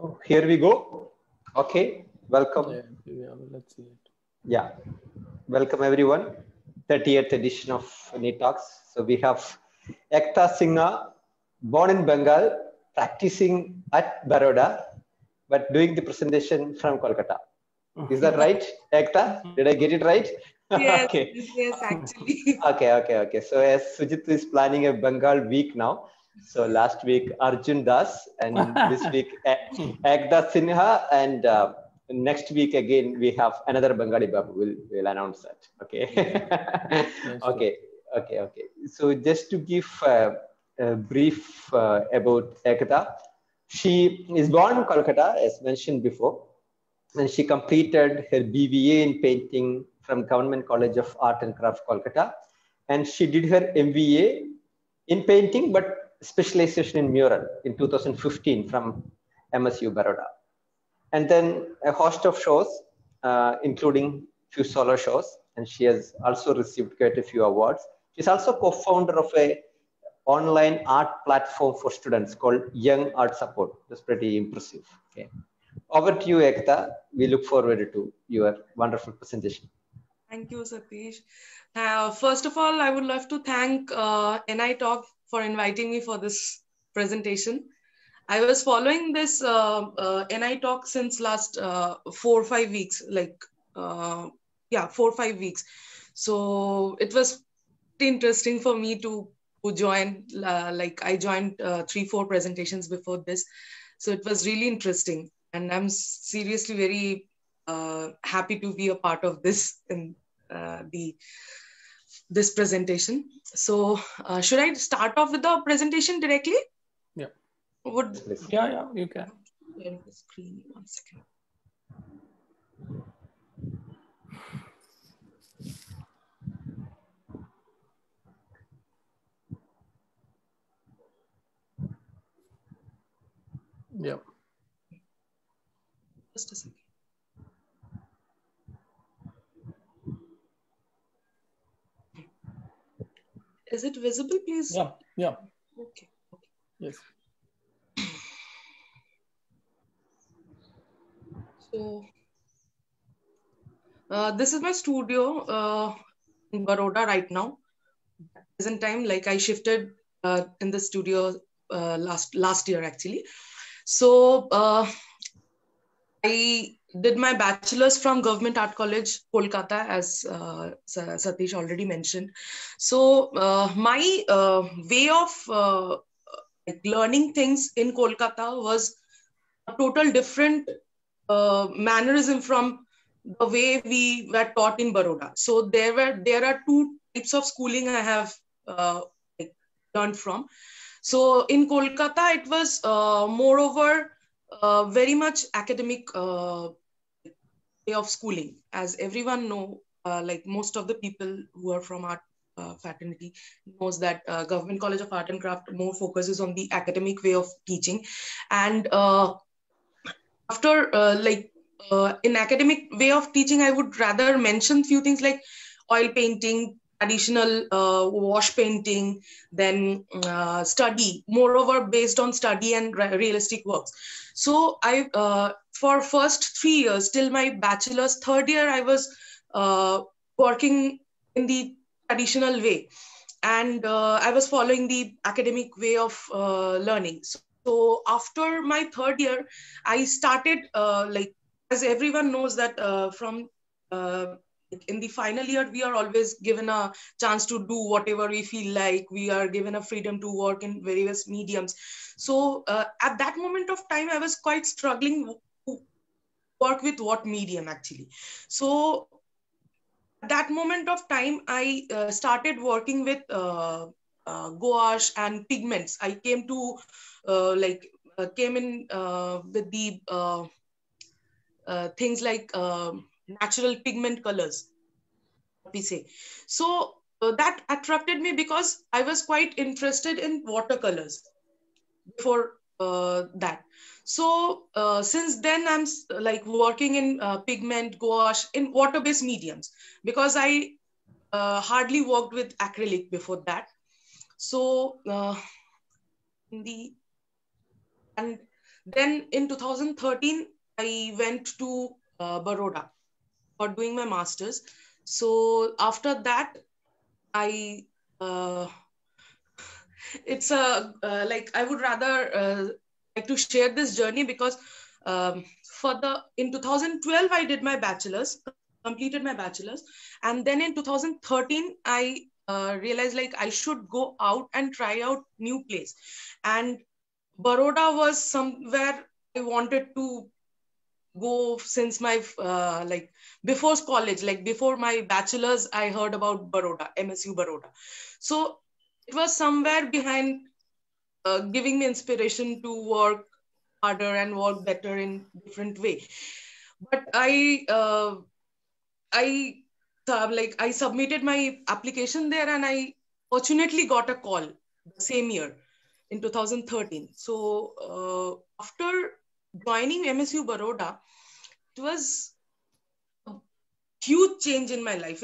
So here we go. Okay, welcome. Let's see it. Yeah, welcome everyone. 30th edition of NEET Talks. So we have Ekta Singha, born in Bengal, practicing at Baroda, but doing the presentation from Kolkata. Is that right, Ekta? Did I get it right? Yes, Okay. yes, actually. Okay. So as Sujit is planning a Bengal week now, so last week Arjun Das, and this week Ekta Sinha, and next week again we have another Bengali Babu. We'll announce that. Okay. Okay. So just to give a brief about Ekta, she is born in Kolkata, as mentioned before, and she completed her BBA in painting from Government College of Art and Craft, Kolkata, and she did her MBA in painting, but specialization in mural in 2015 from MSU Baroda. And then a host of shows, including few solo shows, and she has also received quite a few awards. She's also co-founder of a online art platform for students called Young Art Support. That's pretty impressive. Okay. Over to you, Ekta. We look forward to your wonderful presentation. Thank you, Satish. First of all, I would love to thank NI Talk for inviting me for this presentation. I was following this NI Talk since last 4 or 5 weeks, 4 or 5 weeks. So it was interesting for me to join. I joined 3-4 presentations before this. So it was really interesting. And I'm seriously very happy to be a part of this in this presentation. So should I start off with the presentation directly? Yeah. Yeah, you can. Share the screen, 1 second. Yeah. Just a second. Is it visible, please? Yeah. Okay. Yes. So this is my studio in Baroda right now. At present time, I shifted in the studio last year actually. So I did my bachelor's from Government Art College, Kolkata, as Satish already mentioned. So my way of learning things in Kolkata was a total different mannerism from the way we were taught in Baroda. So there are 2 types of schooling I have learned from. So in Kolkata, it was moreover very much academic way of schooling. As everyone know, most of the people who are from art fraternity knows that Government College of Art and Craft more focuses on the academic way of teaching. And after in academic way of teaching, I would rather mention few things like oil painting, traditional wash painting, then study, moreover based on study and realistic works. So I for first 3 years till my bachelor's 3rd year, I was working in the traditional way, and I was following the academic way of learning. So after my 3rd year, I started as everyone knows that from in the final year, we are always given a chance to do whatever we feel like. We are given a freedom to work in various mediums. So at that moment of time, I was quite struggling to work with what medium actually. So at that moment of time, I started working with gouache and pigments. I came to came in with the things like natural pigment colors, we say. So that attracted me because I was quite interested in watercolors before that. So since then, I'm working in pigment, gouache, in water-based mediums, because I hardly worked with acrylic before that. So and Then in 2013, I went to Baroda for doing my master's. So after that, I it's a like I would rather like to share this journey because for the in 2012 I did my bachelor's, completed my bachelor's, and then in 2013 I realized like I should go out and try out new place, and Baroda was somewhere I wanted to go since my like before college, like before my bachelor's, I heard about Baroda, MSU Baroda. So it was somewhere behind giving me inspiration to work harder and work better in different way. But I submitted my application there, and I fortunately got a call the same year in 2013. So after joining MSU Baroda, it was a huge change in my life.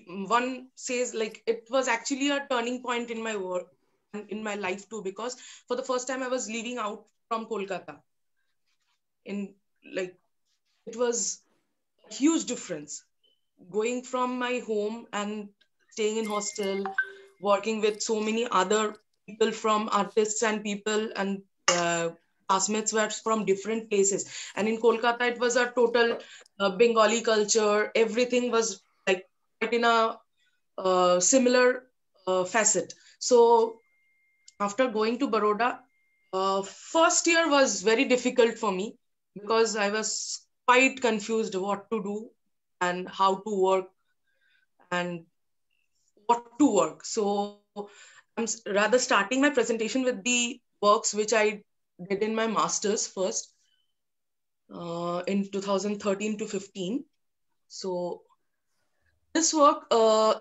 One says like it was actually a turning point in my work and in my life too, because for the first time I was leaving out from Kolkata. In like it was a huge difference going from my home and staying in hostel, working with so many other people from artists and people and classmates were from different places. And in Kolkata, it was a total Bengali culture. Everything was like quite in a similar facet. So after going to Baroda, first year was very difficult for me because I was quite confused what to do and how to work and what to work. So I'm rather starting my presentation with the works which I did in my master's first in 2013 to 15. So this work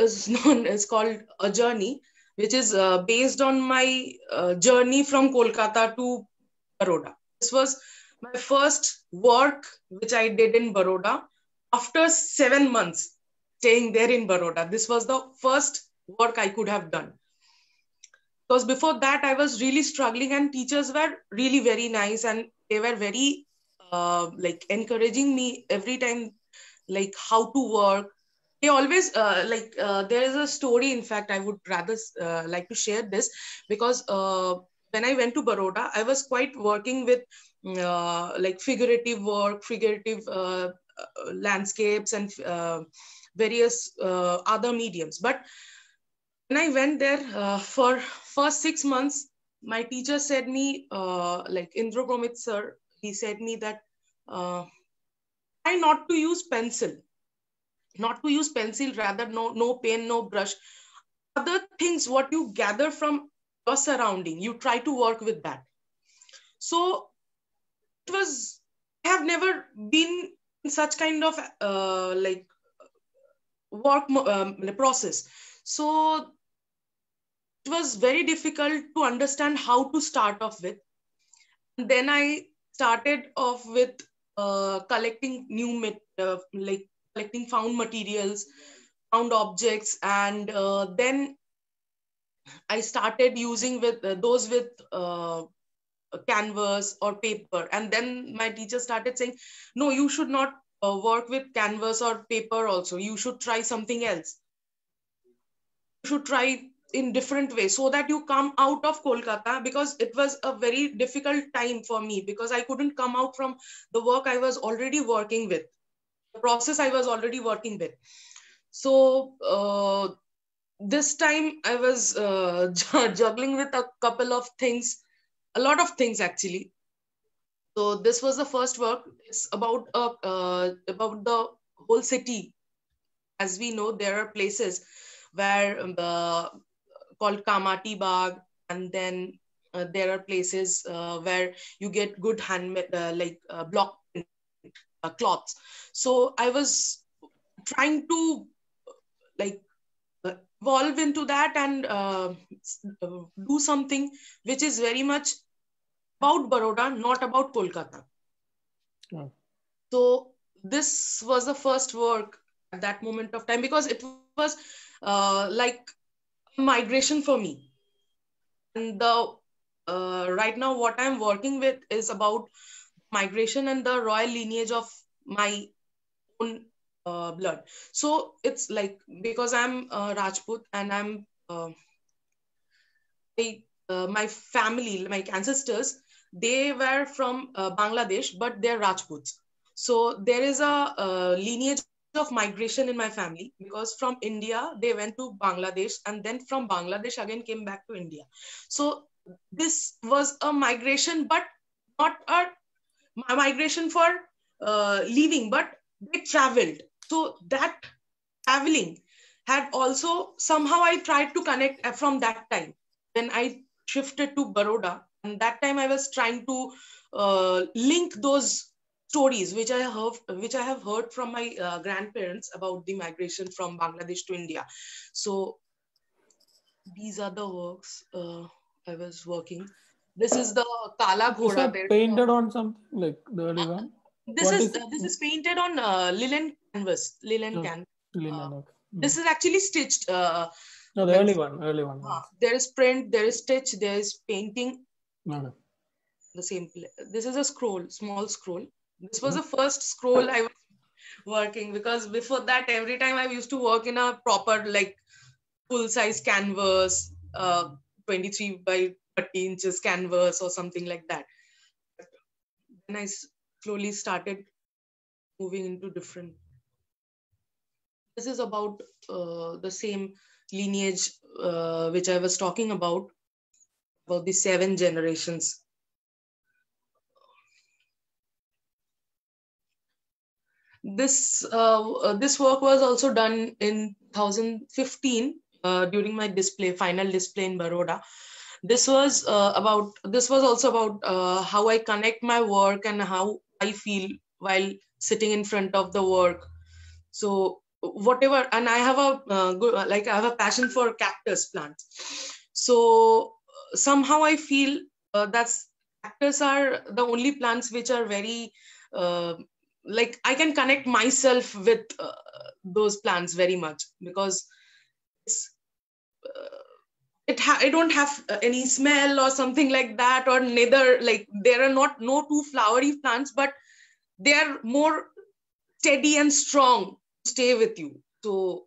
is called A Journey, which is based on my journey from Kolkata to Baroda. This was my first work which I did in Baroda after 7 months staying there in Baroda. This was the first work I could have done. Because before that, I was really struggling, and teachers were really very nice, and they were very like encouraging me every time, like how to work. They always there is a story. In fact, I would rather like to share this because when I went to Baroda, I was quite working with like figurative work, figurative landscapes, and various other mediums. But when I went there for first 6 months, my teacher said me, like Indra Promit sir, he said me that try not to use pencil, rather no pen, no brush. Other things, what you gather from your surrounding, you try to work with that. So it was, I have never been in such kind of like work process. So it was very difficult to understand how to start off with. And then I started off with collecting like collecting found materials, found objects, and then I started using with those with canvas or paper. And then my teacher started saying, no, you should not work with canvas or paper also. You should try something else. You should try in different ways so that you come out of Kolkata, because it was a very difficult time for me because I couldn't come out from the work I was already working with, the process I was already working with. So this time I was juggling with a couple of things, a lot of things actually. So this was the first work. It's about the whole city. As we know, there are places where called Kamati Bagh, and then there are places where you get good handmade block cloths. So I was trying to like evolve into that and do something which is very much about Baroda, not about Kolkata. Oh. So this was the first work at that moment of time, because it was like migration for me. And the right now what I'm working with is about migration and the royal lineage of my own blood. So it's like, because I'm Rajput and I'm my family, my ancestors, they were from Bangladesh, but they're Rajputs. So there is a lineage of migration in my family, because from India they went to Bangladesh, and then from Bangladesh again came back to India. So this was a migration, but not a migration for leaving, but they traveled. So that traveling had also somehow I tried to connect from that time when I shifted to Baroda, and that time I was trying to link those stories which I have heard from my grandparents about the migration from Bangladesh to India. So these are the works I was working. This is the Kala These Ghoda. are painted on something like the early one. This is painted on linen canvas. Linen, okay. This is actually stitched. No, the early one. There is print, there is stitch, there is painting. Okay. The same. This is a scroll, small scroll. This was the first scroll I was working, because before that, every time I used to work in a proper like full size canvas, 23 by 30 inches canvas or something like that. Then I slowly started moving into different. This is about the same lineage which I was talking about the 7 generations. This work was also done in 2015 during my final display in Baroda. This was also about how I connect my work and how I feel while sitting in front of the work. So whatever, and I have I have a passion for cactus plants. So somehow I feel that's cactus are the only plants which are very like I can connect myself with those plants very much, because it's I don't have any smell or something like that, or neither like there are no two flowery plants, but they are more steady and strong to stay with you. So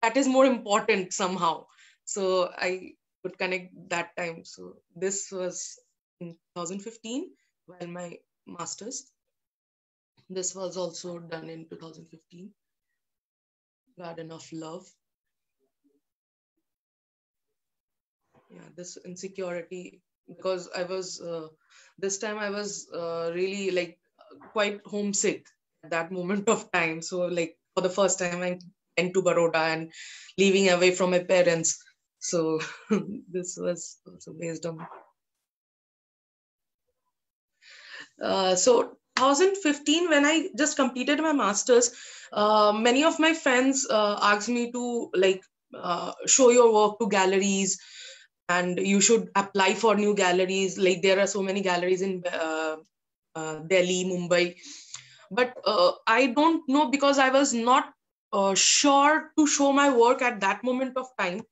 that is more important somehow. So I could connect that time. So this was in 2015 while my master's. This was also done in 2015. Garden of Love. Yeah, this insecurity, because I was this time I was really like quite homesick at that moment of time. So like for the first time I went to Baroda and leaving away from my parents. So this was also based on. So 2015, when I just completed my master's, many of my friends asked me to like show your work to galleries, and you should apply for new galleries. Like there are so many galleries in Delhi, Mumbai, but I don't know, because I was not sure to show my work at that moment of time.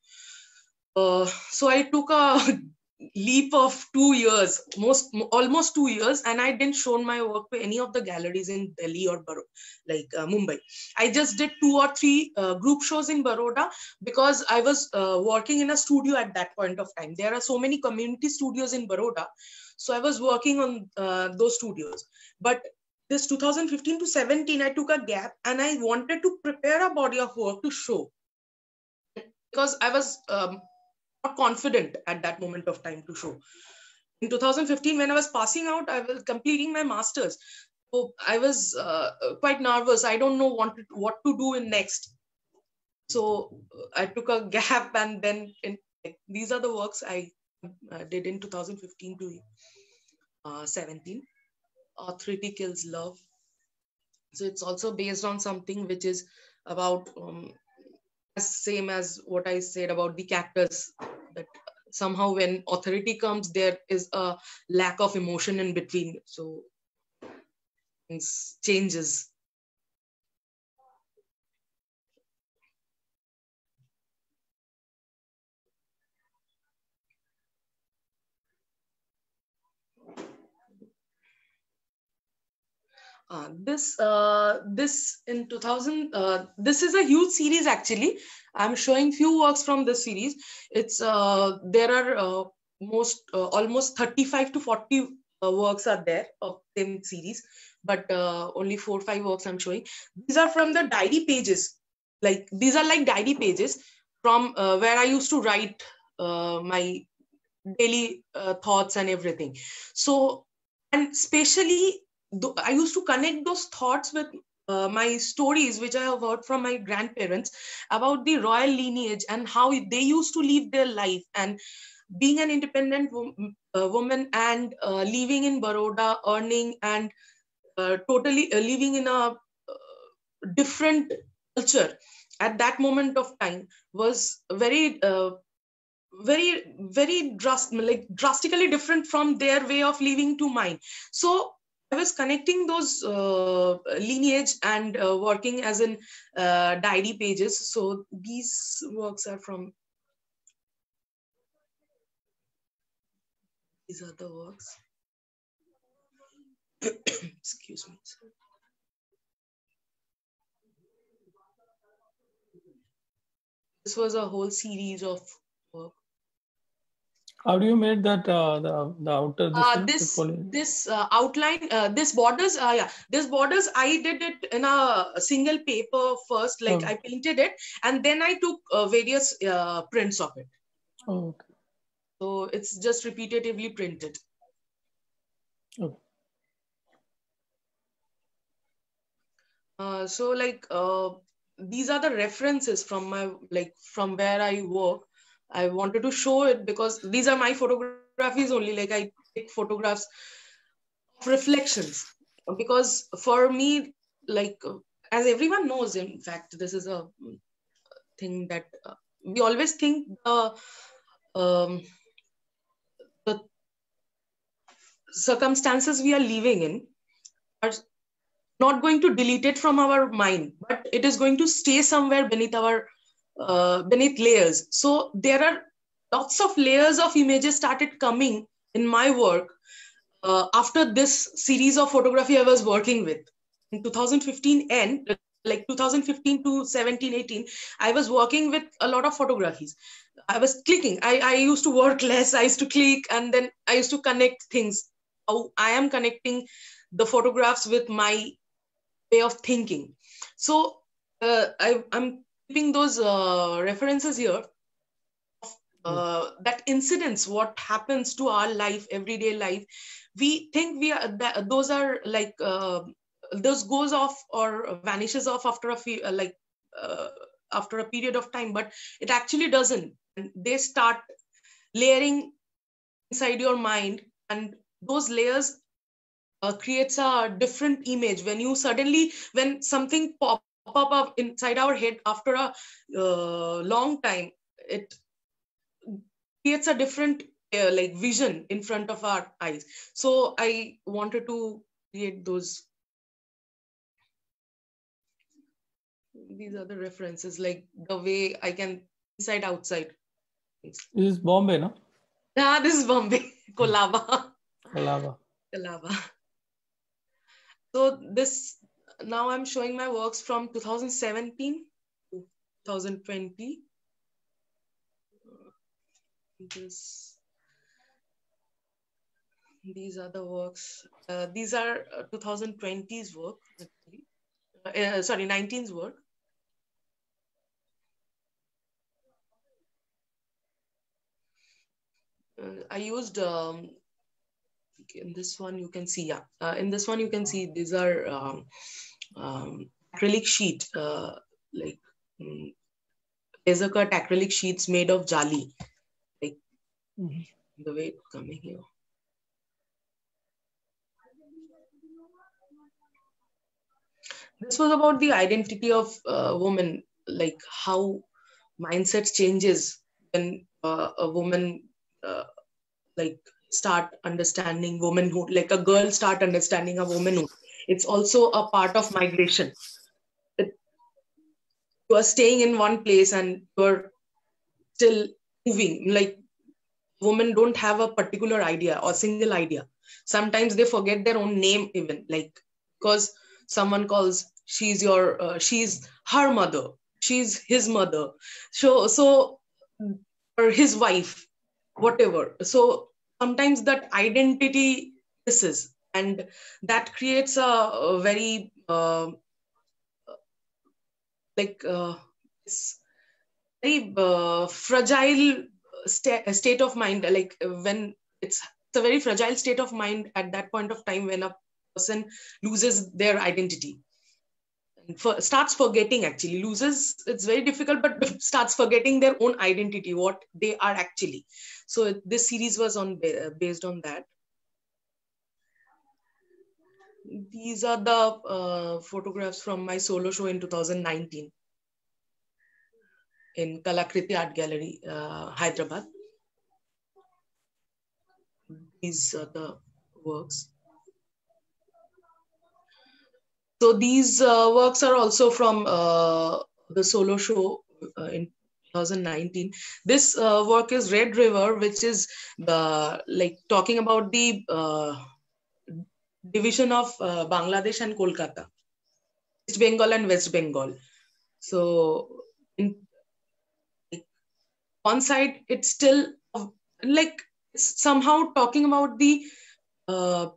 So I took a leap of 2 years, almost 2 years, and I didn't show my work to any of the galleries in Delhi or Mumbai. I just did 2 or 3 group shows in Baroda, because I was working in a studio at that point of time. There are so many community studios in Baroda, so I was working on those studios. But this 2015 to 17, I took a gap, and I wanted to prepare a body of work to show, because I was not confident at that moment of time to show. In 2015, when I was passing out, I was completing my master's. So I was quite nervous. I don't know what to do in next. So I took a gap, and then these are the works I did in 2015 to 17. Authority Kills Love. So it's also based on something which is about same as what I said about the cactus, that somehow when authority comes, there is a lack of emotion in between. So things changes. This in 2000. This is a huge series actually. I'm showing few works from this series. It's there are almost 35 to 40 works are there of same series, but only 4-5 works I'm showing. These are from the diary pages. Like these are like diary pages from where I used to write my daily thoughts and everything. So, and especially I used to connect those thoughts with my stories, which I have heard from my grandparents about the royal lineage and how they used to live their life, and being an independent woman and living in Baroda, earning and totally living in a different culture at that moment of time was very drastically different from their way of living to mine. So I was connecting those lineage and working as in diary pages. So these works are from, these are the works. Excuse me. This was a whole series of work. How do you make that the outer this outline, this borders? This borders I did it in a single paper first. Like I painted it, and then I took various prints of it. Oh, okay. So it's just repetitively printed. Okay. So like these are the references from my, like from where I work. I wanted to show it because these are my photographies only. Like I take photographs of reflections, because for me, like as everyone knows, in fact, this is a thing that we always think the circumstances we are living in are not going to delete it from our mind, but it is going to stay somewhere beneath our beneath layers. So there are lots of layers of images started coming in my work after this series of photography I was working with. In 2015 end, like 2015 to 17, 18, I was working with a lot of photographies. I was clicking. I used to work less. I used to click, and then I used to connect things. How I am connecting the photographs with my way of thinking. So I'm keeping those references here. That incidents, what happens to our life, everyday life, we think we are those are like those goes off or vanishes off after a few after a period of time, but it actually doesn't. And they start layering inside your mind, and those layers creates a different image. When you suddenly, when something pop up inside our head after a long time, it creates a different like vision in front of our eyes. So I wanted to create those. These are the references, like the way I can inside outside. This is Bombay, no? Yeah, this is Bombay. Colaba. So this, now I'm showing my works from 2017 to 2020. These are the works. These are 2020's work, actually. Sorry, 19's work. I used in this one you can see, in this one you can see these are acrylic sheet, like laser cut acrylic sheets made of jali, like the way it's coming here. This was about the identity of woman, like how mindset changes when a woman like start understanding womanhood, like a girl start understanding a womanhood. It's also a part of migration. You are staying in one place and you're still moving. Like women don't have a particular idea or single idea. Sometimes they forget their own name even, like because someone calls she's her mother, she's his mother, so or his wife, whatever. So sometimes that identity misses, and that creates a very it's very fragile state of mind. Like when it's a very fragile state of mind at that point of time when a person loses their identity and starts forgetting, actually loses, it's very difficult, but starts forgetting their own identity, what they are actually. So this series was based on that. These are the photographs from my solo show in 2019 in Kalakriti Art Gallery, Hyderabad. These are the works. So these works are also from the solo show in 2019. This work is Red River, which is like talking about the division of Bangladesh and Kolkata, East Bengal and West Bengal. So one side, it's still like it's somehow talking about the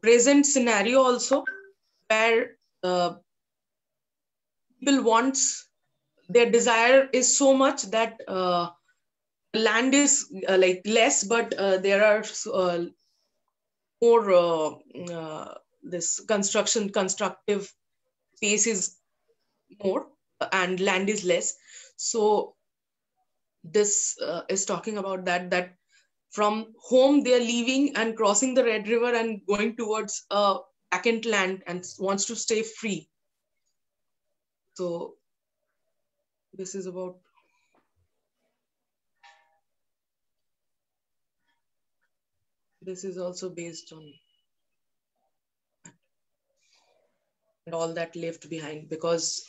present scenario also, where people wants, their desire is so much that land is like less, but there are more this constructive space is more, and land is less. So this is talking about that from home they're leaving and crossing the Red River and going towards a vacant land and wants to stay free. So this is about this is also based on and all that left behind, because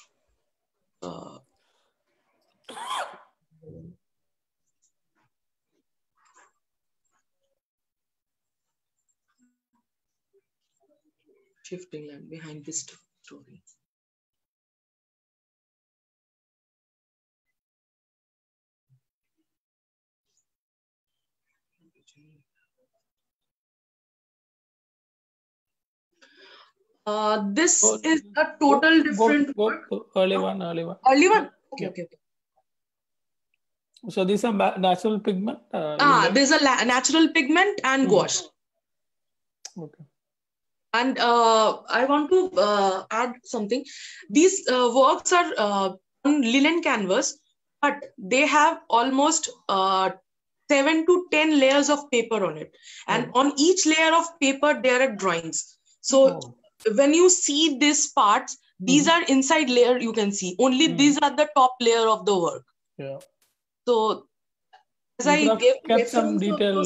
shifting land behind this story. This is a total different work. Early one. Early one? Okay, okay. So these are natural pigment? There's a natural pigment and gouache. Okay. And I want to add something. These works are on linen canvas, but they have almost 7 to 10 layers of paper on it. And on each layer of paper, there are drawings. So when you see these parts, these are inside layer, you can see. Only these are the top layer of the work. Yeah. So as you I gave kept some detail.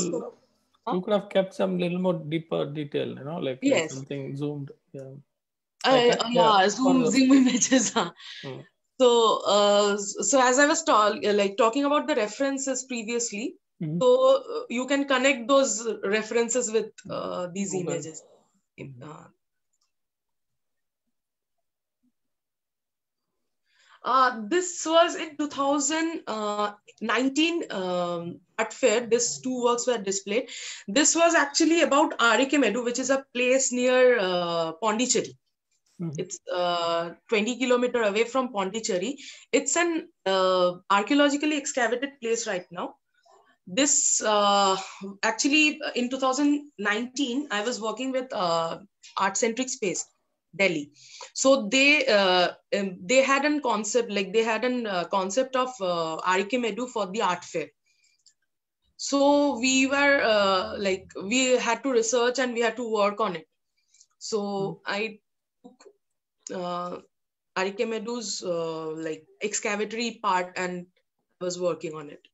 You could have kept some little more deeper detail, like something zoomed. Yeah. Zoom images. So, so as I was talking about the references previously, so you can connect those references with these images. This was in 2019 art fair. These two works were displayed. This was actually about Arikemedu, which is a place near Pondicherry. It's 20 kilometers away from Pondicherry. It's an archaeologically excavated place right now. This actually in 2019, I was working with Art Centric Space, Delhi. So they had a concept, like they had a concept of Arikemedu for the art fair. So we were we had to research and we had to work on it. So I took Arikemedu's excavatory part and was working on it.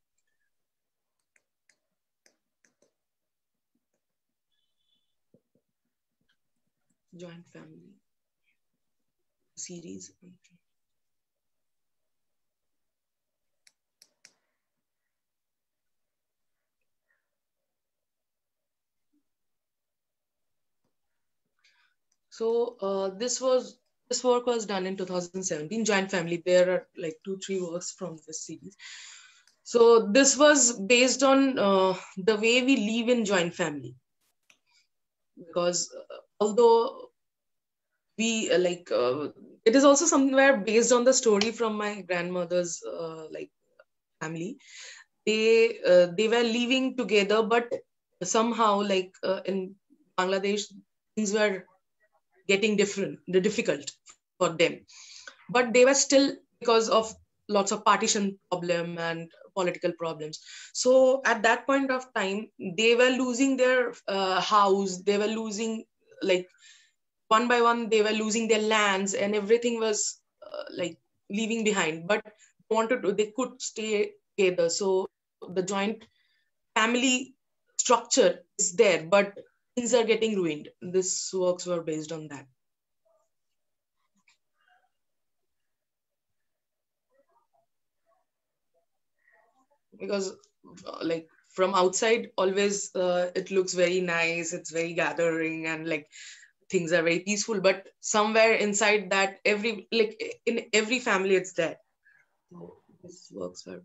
Joint family series. So this work was done in 2017. Joint Family. There are like 2-3 works from this series. So this was based on the way we live in joint family, because although we it is also somewhere based on the story from my grandmother's family. They were living together, but somehow in Bangladesh things were getting difficult for them, but they were still, because of lots of partition problem and political problems. So at that point of time, they were losing their house. They were losing, like, one by one, they were losing their lands, and everything was leaving behind. But they could stay together. So the joint family structure is there, but things are getting ruined. These works were based on that. Because from outside, always it looks very nice, it's very gathering, and things are very peaceful, but somewhere inside that, in every family it's there. So this works well.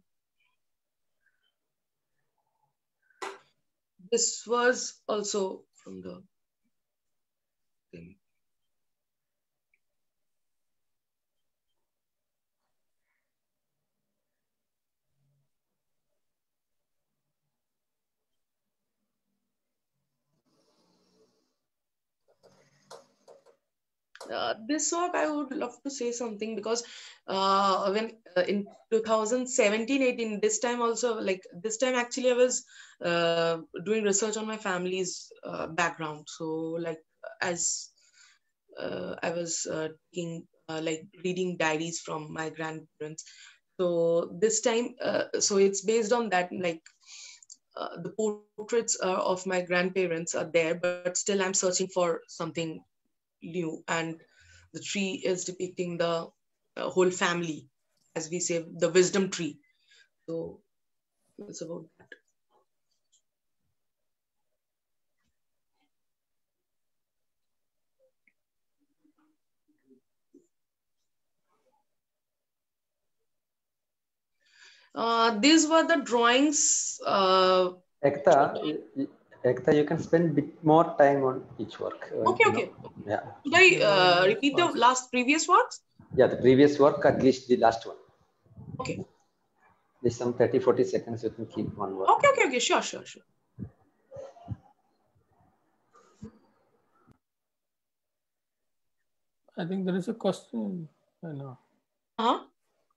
This was also from the thing. This work, I would love to say something, because when in 2017-18, this time also, this time actually I was doing research on my family's background. So as I was taking reading diaries from my grandparents. So this time, so it's based on that, the portraits of my grandparents are there, but still I'm searching for something new, and the tree is depicting the whole family, as we say, the wisdom tree. So it's about that. These were the drawings. Ekta, you can spend a bit more time on each work. Okay. Yeah. Should I repeat the previous works? Yeah, the previous work, at least the last one. Okay. There's some 30-40 seconds you can keep one work. Okay. Sure. I think there is a question. I know. Uh-huh.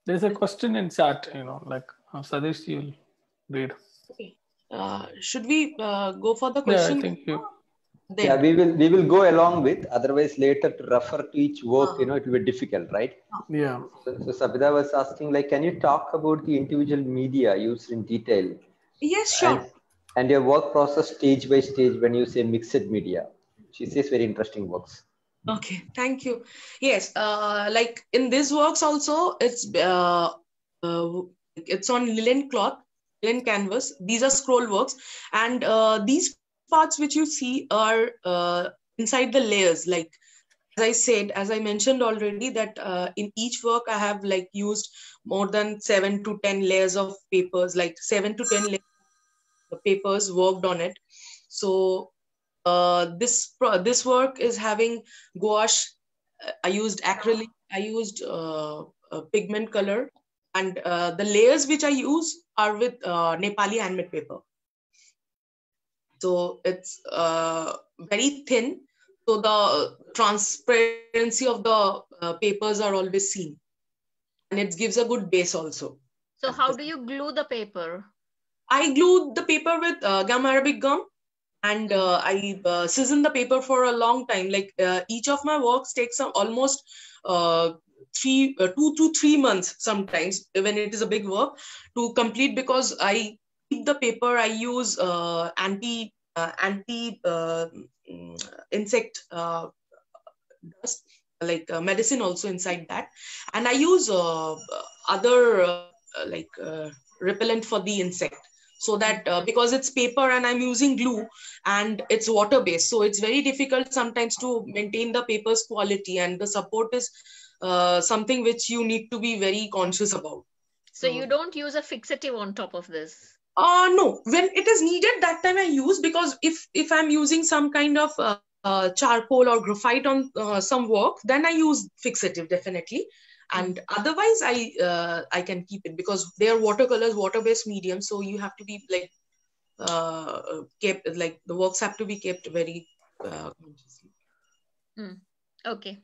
There's a question in chat, Sadish, you'll read. Okay. Should we go for the question? Yeah, I think you. Yeah, we will go along with. Otherwise, later to refer to each work, it will be difficult, right? Yeah. So Sabita was asking, can you talk about the individual media used in detail? Yes, sure. And your work process stage by stage when you say mixed media. She says very interesting works. Okay, thank you. Yes, in these works also, it's on linen cloth, linen canvas. These are scroll works, and these parts which you see are inside the layers. As I mentioned already, that in each work I have used more than 7 to 10 layers of papers, 7 to 10 layers of papers worked on it. So this work is having gouache. I used acrylic. I used pigment color, and the layers which I use are with Nepali handmade paper. So it's very thin, so the transparency of the papers are always seen, and it gives a good base also. So how do you glue the paper? I glue the paper with gum arabic gum, and I season the paper for a long time. Each of my works takes almost 2 to 3 months sometimes, when it is a big work, to complete, because I keep the paper. I use anti insect dust, medicine also inside that, and I use other repellent for the insect. so that because it's paper and I'm using glue and it's water based, so it's very difficult sometimes to maintain the paper's quality, and the support is something which you need to be very conscious about. So you don't use a fixative on top of this? No, when it is needed, that time I use, because if I'm using some kind of charcoal or graphite on some work, then I use fixative definitely. And otherwise I can keep it, because they are watercolors, water-based medium, so you have to be like kept, like the works have to be kept very consciously. Okay.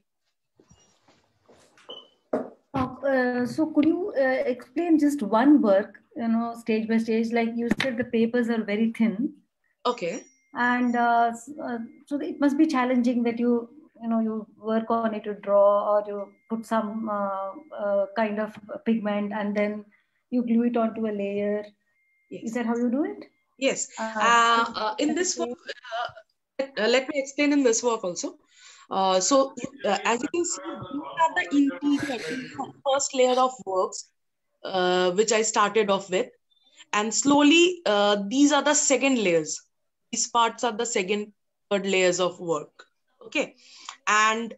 So could you explain just one work, stage by stage? Like you said, the papers are very thin. Okay. And so it must be challenging that you work on it to draw, or you put some kind of pigment and then you glue it onto a layer. Yes. Is that how you do it? Yes. In this work, let me explain in this work also. So as you can see, these are the interior, first layer of works, which I started off with. And slowly, these are the second layers. These parts are the second, third layers of work. Okay. And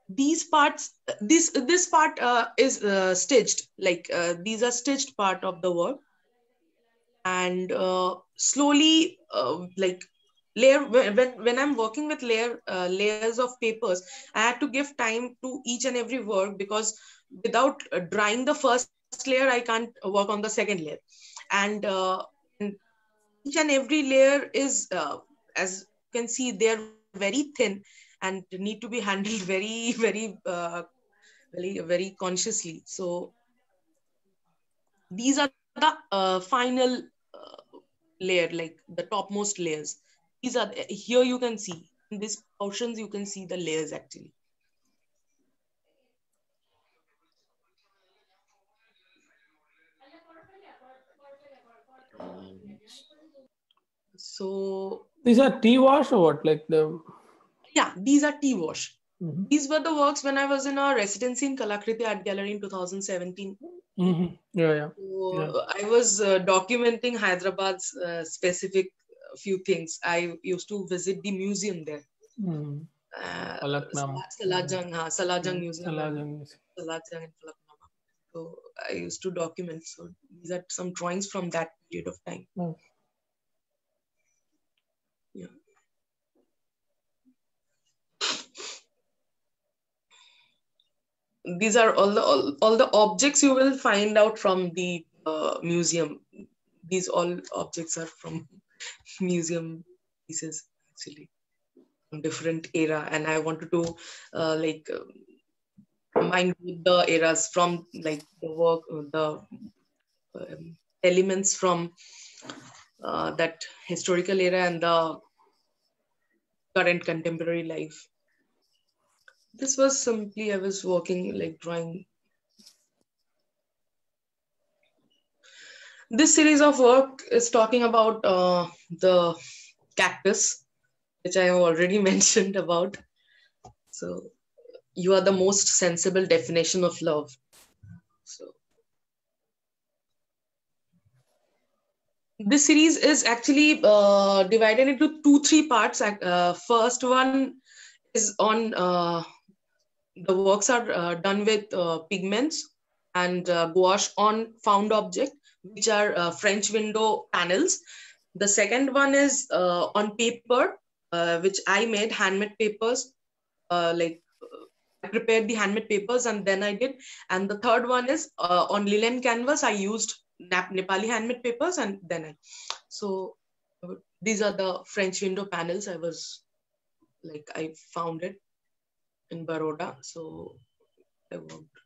these parts, this part is stitched, like these are stitched part of the work. And slowly, like layer, when I'm working with layers of papers, I had to give time to each and every work, because without drying the first layer, I can't work on the second layer. And each and every layer is, as you can see, they're very thin and need to be handled very, very, very consciously. So these are the final layer, like the topmost layers. These are, here you can see, in these portions you can see the layers actually. So these are tea wash or what? Like the... Yeah, these are tea wash. These were the works when I was in a residency in Kalakriti Art Gallery in 2017. Yeah. So I was documenting Hyderabad's specific few things. I used to visit the museum there. Salajang Museum. Salajang in Falaknama. So I used to document. So these are some drawings from that period of time. Yeah. These are all the objects you will find out from the museum. These all objects are from museum pieces actually, from different era, and I wanted to combine the eras from like the work, the elements from that historical era and the current contemporary life. This was simply, I was working like drawing. This series of work is talking about the cactus, which I have already mentioned about. So you are the most sensible definition of love. So this series is actually divided into 2-3 parts. First one is on the works are done with pigments and gouache on found object, which are French window panels. The second one is on paper, which I made handmade papers. I prepared the handmade papers and then I did. And the third one is on linen canvas. I used Nepali handmade papers and then so these are the French window panels. I found it in Baroda, so I worked.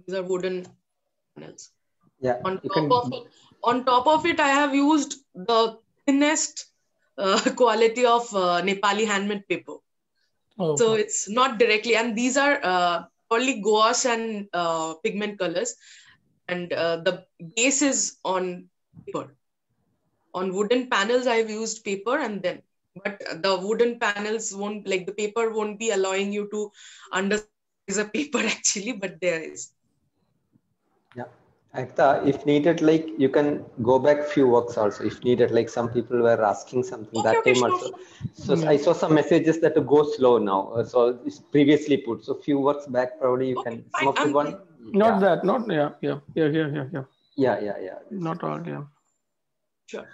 These are wooden panels. Yeah. On top of it, I have used the thinnest quality of Nepali handmade paper. Oh. So it's not directly, and these are only gouache and pigment colors, and the base is on paper. On wooden panels, I've used paper but the wooden panels the paper won't be allowing you to understand a paper actually, but there is. Yeah. Ekta, if needed, like you can go back few works also. If needed, like some people were asking something Okay, that okay, time sure, also. sure. So I saw some messages that go slow now. So it's previously put. So few works back, probably you Okay, can. fine. Some of the I'm one. fine. Not Yeah. that. Not yeah. Yeah. Not all. Yeah. Sure.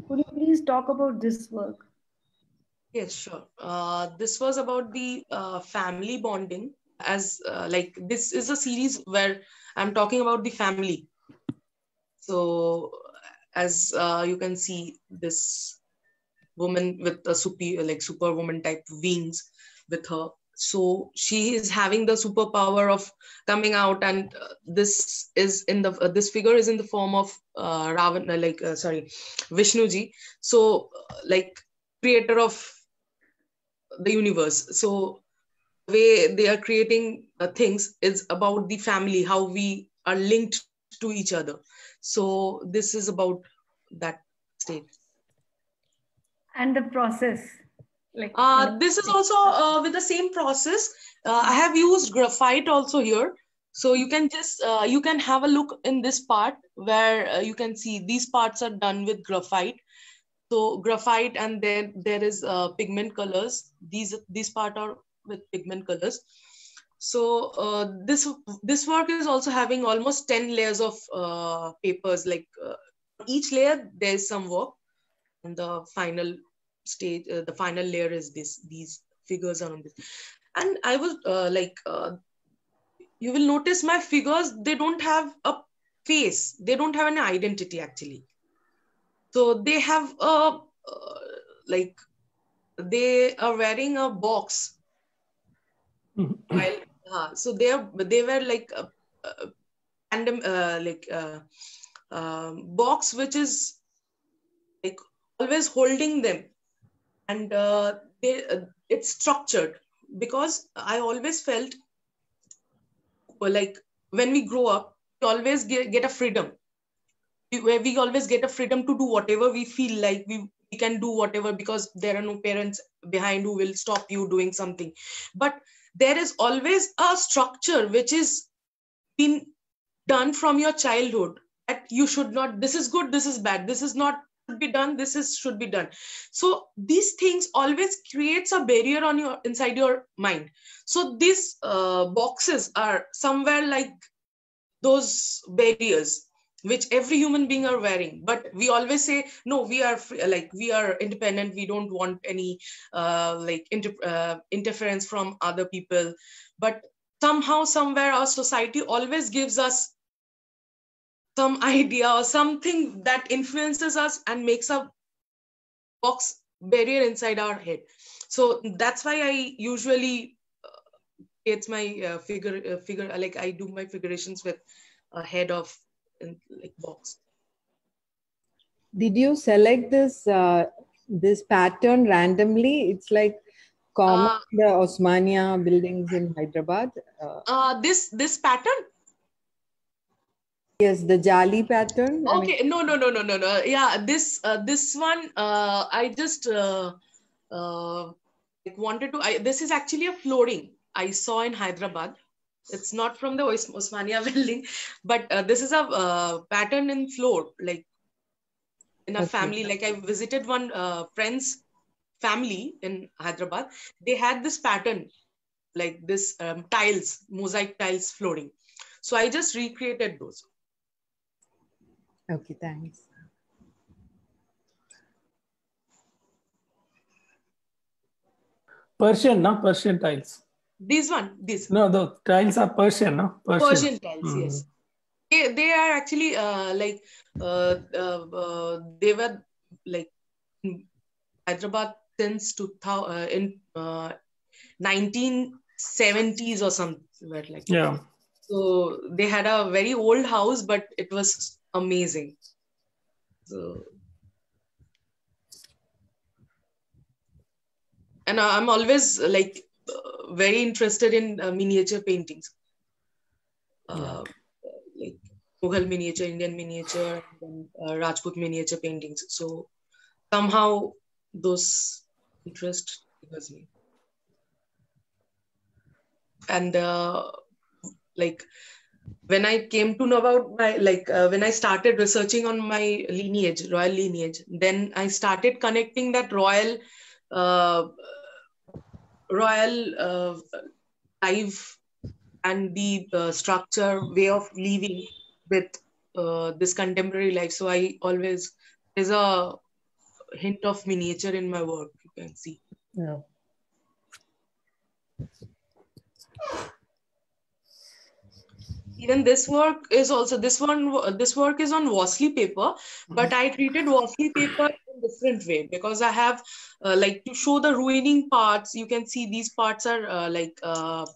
Could you please talk about this work? Yes, sure. This was about the family bonding. As like this is a series where I'm talking about the family. So as you can see, this woman with a superwoman type wings with her. So she is having the superpower of coming out, and this is in the this figure is in the form of Ravan, Vishnuji. So like creator of the universe. So the way they are creating things is about the family, how we are linked to each other. So this is about that state. And the process, like this is also with the same process. I have used graphite also here. So you can just you can have a look in this part where you can see these parts are done with graphite. So graphite, and then there is pigment colors. These part are with pigment colors. So this work is also having almost 10 layers of papers. Like each layer, there's some work, and the final stage, the final layer is this. These figures are on this, and I will you will notice my figures. They don't have a face. They don't have an identity actually. So they have a like they are wearing a box. While so they were like a random box which is like always holding them, and it's structured, because I always felt like when we grow up, we always get a freedom, where we always get a freedom to do whatever we feel like. We can do whatever, because there are no parents behind who will stop you doing something. But there is always a structure which is been done from your childhood, that you should not, this is good, this is bad, this is not should be done, this is should be done. So these things always creates a barrier on your inside your mind. So these boxes are somewhere like those barriers which every human being are wearing. But we always say no, we are free, like we are independent, we don't want any interference from other people. But somehow somewhere our society always gives us some idea or something that influences us and makes a box barrier inside our head. So that's why I usually creates my figure like I do my figurations with a head of like box. Did you select this pattern randomly? It's like common the Osmania buildings in Hyderabad. This pattern. Yes, the Jali pattern. Okay, no. Yeah, this one I just wanted to. This is actually a flooring I saw in Hyderabad. It's not from the Osmania building, but this is a pattern in floor, like in a family. Like I visited one friend's family in Hyderabad. They had this pattern, like this tiles, mosaic tiles flooring. So I just recreated those. Okay, thanks. Persian, no? Persian tiles. These. No, the tiles are Persian, no? Persian tiles, yes. They are actually like they were like in Hyderabad since 2000 in 1970s or something like that. Yeah. So they had a very old house, but it was amazing. So, and I'm always like very interested in miniature paintings. Like Mughal miniature, Indian miniature, and then, Rajput miniature paintings. So somehow those interest triggers me. And like when I came to know about my when I started researching on my lineage, royal lineage, then I started connecting that royal life and the structure, way of living with this contemporary life. So I always, there's a hint of miniature in my work, you can see. Yeah. Even this work is also, this work is on Worsley paper, but I treated Worsley paper in a different way because I have like to show the ruining parts. You can see these parts are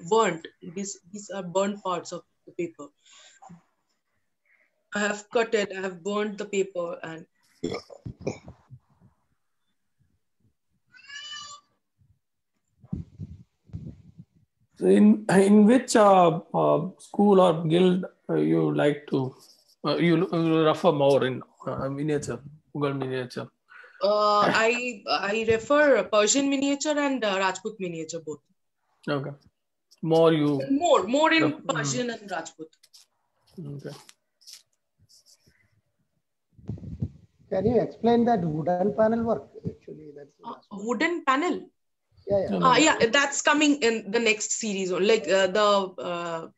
burnt. These are burnt parts of the paper. I have cut it, I have burnt the paper, and in which school or guild you like to you refer more in miniature, Mughal miniature? I refer Persian miniature and Rajput miniature both. Okay. More in Persian and Rajput. Okay. Can you explain that wooden panel work? Actually, that's wooden panel. Yeah. Yeah, that's coming in the next series. Like the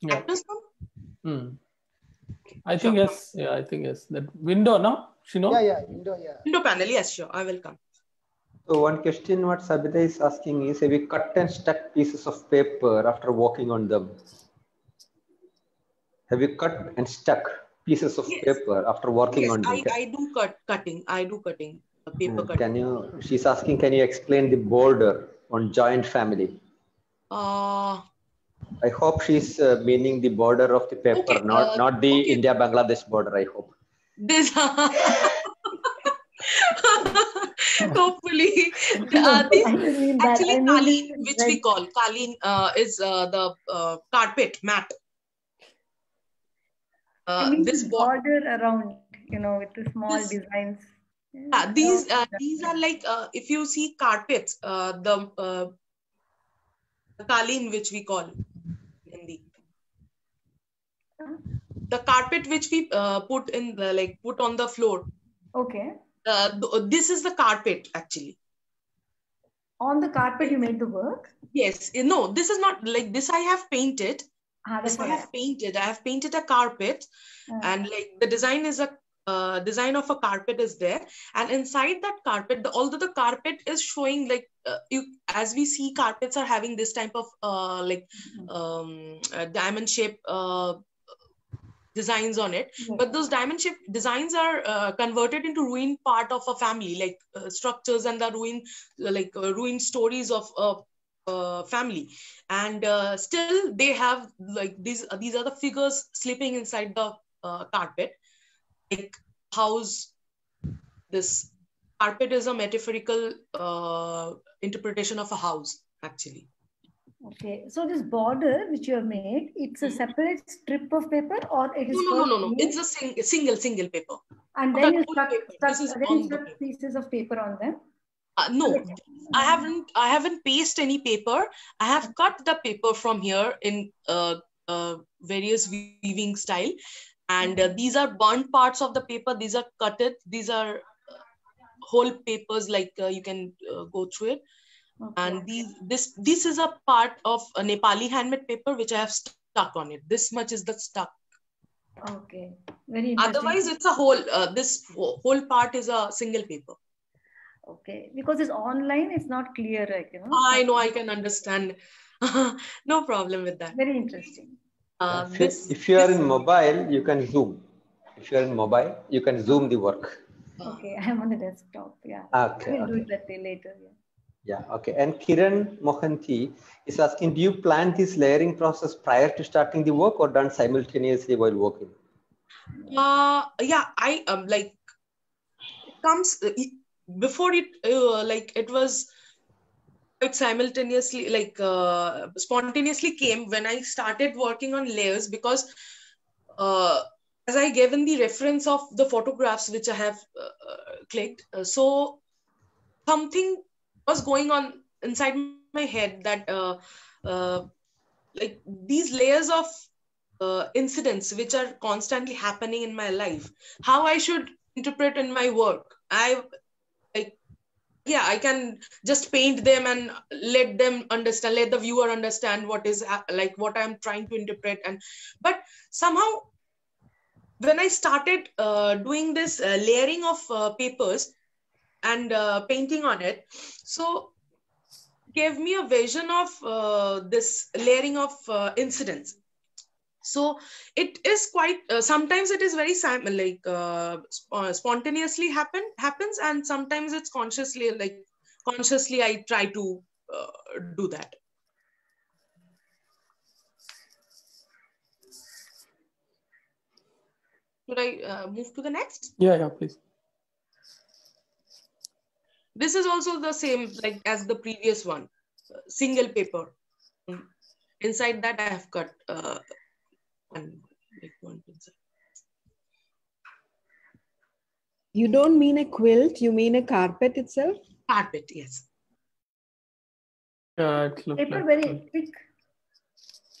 actors come. I think yes. Yeah, I think yes. That window, no? Window panel. Yes, sure. I will come. So one question what Sabita is asking is, have you cut and stuck pieces of paper after walking on them? Have you cut and stuck pieces of paper after working on them? I do cutting. I do cutting. Paper cutting. She's asking, can you explain the border on Joint Family? I hope she's meaning the border of the paper, okay, not the India-Bangladesh border, I hope. This hopefully. Actually, Kaleen, which we call Kaleen, is the carpet mat. This border around, with the small designs. Yeah, these are like if you see carpets, the Kaleen, which we call Hindi. The carpet which we put in the put on the floor. Okay. This is the carpet actually. On the carpet you made the work? Yes. No, this is not like this. I have painted. I have painted a carpet, and the design is a design of a carpet is there, and inside that carpet, although the carpet is showing as we see, carpets are having this type of diamond shape designs on it, but those diamond shape designs are converted into ruined part of a family, structures and the ruined stories of family, and still they have these are the figures sleeping inside the carpet. House, this carpet is a metaphorical interpretation of a house actually. Okay, so this border which you have made, it's a separate strip of paper, or it is no. It's a single paper. And then you stuck pieces of paper on them. No, I haven't pasted any paper. I have cut the paper from here in various weaving style, and these are burnt parts of the paper. These are cutted. These are whole papers. You can go through it. Okay. And this is a part of a Nepali handmade paper which I have stuck on it. This much is the stuck. Okay, very interesting. Otherwise, it's a whole. This whole part is a single paper. Okay, because it's online, it's not clear, I know, I can understand. No problem with that. Very interesting. If you are in mobile, you can zoom. If you are in mobile, you can zoom the work. Okay, I'm on the desktop. Yeah. Okay. We'll do it that way later. Yeah. Yeah. Okay. And Kiran Mohanty is asking, do you plan this layering process prior to starting the work or done simultaneously while working? Yeah, I like comes before it like it was quite simultaneously, like spontaneously came when I started working on layers, because as I given the reference of the photographs which I have clicked, so something was going on inside my head that like these layers of incidents which are constantly happening in my life, how I should interpret in my work. I like, yeah, I can just paint them and let them understand, let the viewer understand what is like what I'm trying to interpret. And but somehow when I started doing this layering of papers and painting on it, so gave me a vision of this layering of incidents. So it is quite sometimes it is very spontaneously happens, and sometimes it's consciously I try to do that. Should I move to the next? Yeah, please. This is also the same like as the previous one, single paper. Inside that I have cut one pencil. You don't mean a quilt, you mean a carpet itself? Carpet, yes. It looks Paper like very thick.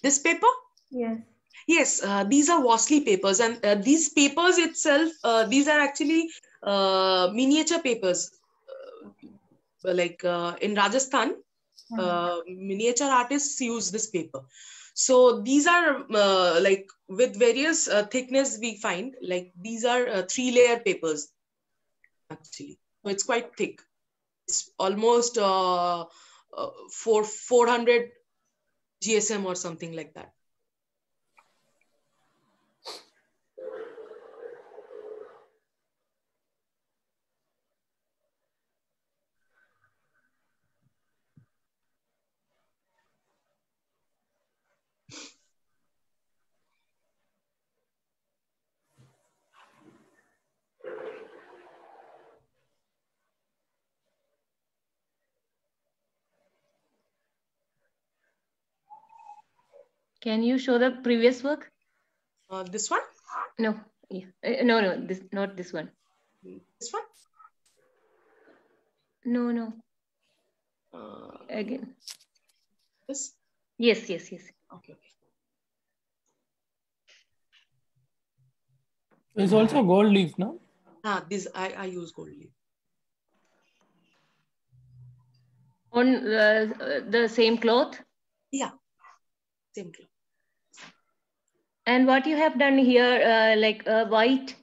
This paper? Yes. Yes, these are Worsley papers, and these papers itself, these are actually miniature papers. Like in Rajasthan, miniature artists use this paper. So these are like with various thickness we find, like these are 3-layer papers actually. So it's quite thick. It's almost 400 GSM or something like that. Can you show the previous work? This one? No. No. This not this one. This one? No. Again. This? Yes. Okay. There's also gold leaf, no? This I use gold leaf. On the same cloth? Yeah, same cloth. And what you have done here, like white,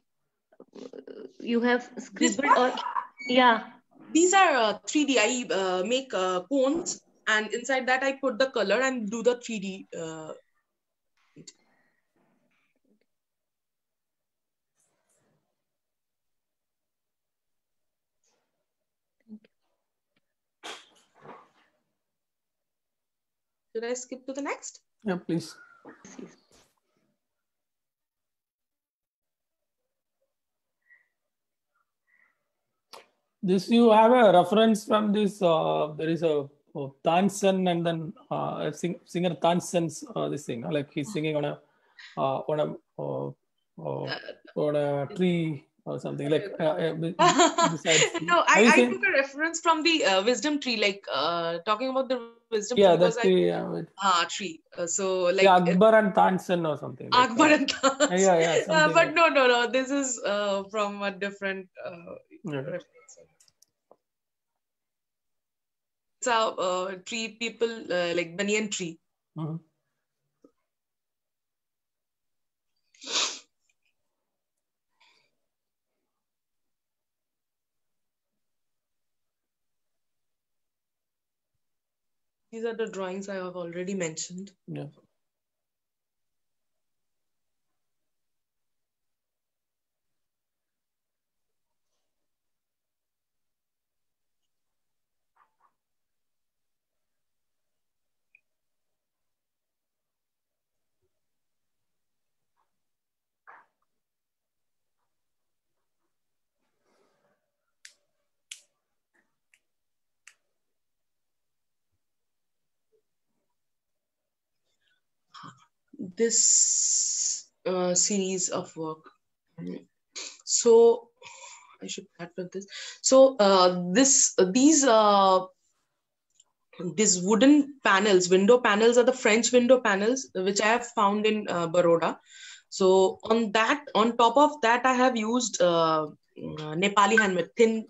you have scribbled or yeah. These are 3D. I make cones, and inside that I put the color and do the 3D. Should I skip to the next? Yeah, please. This you have a reference from this. There is a Tansen, and then singer Tansen's this thing. Like he's singing on a tree or something. Like besides. No, I took a reference from the wisdom tree, like talking about the wisdom tree. That tree. Tree. So like Akbar and Tansen or something. Like Akbar and Tansen. Yeah. But no. This is from a different reference. It's a tree people like banyan tree. These are the drawings I have already mentioned. Yeah. this series of work. So I should start with this. So these wooden panels, window panels, are the French window panels which I have found in Baroda. So on top of that, I have used Nepali handmade, thin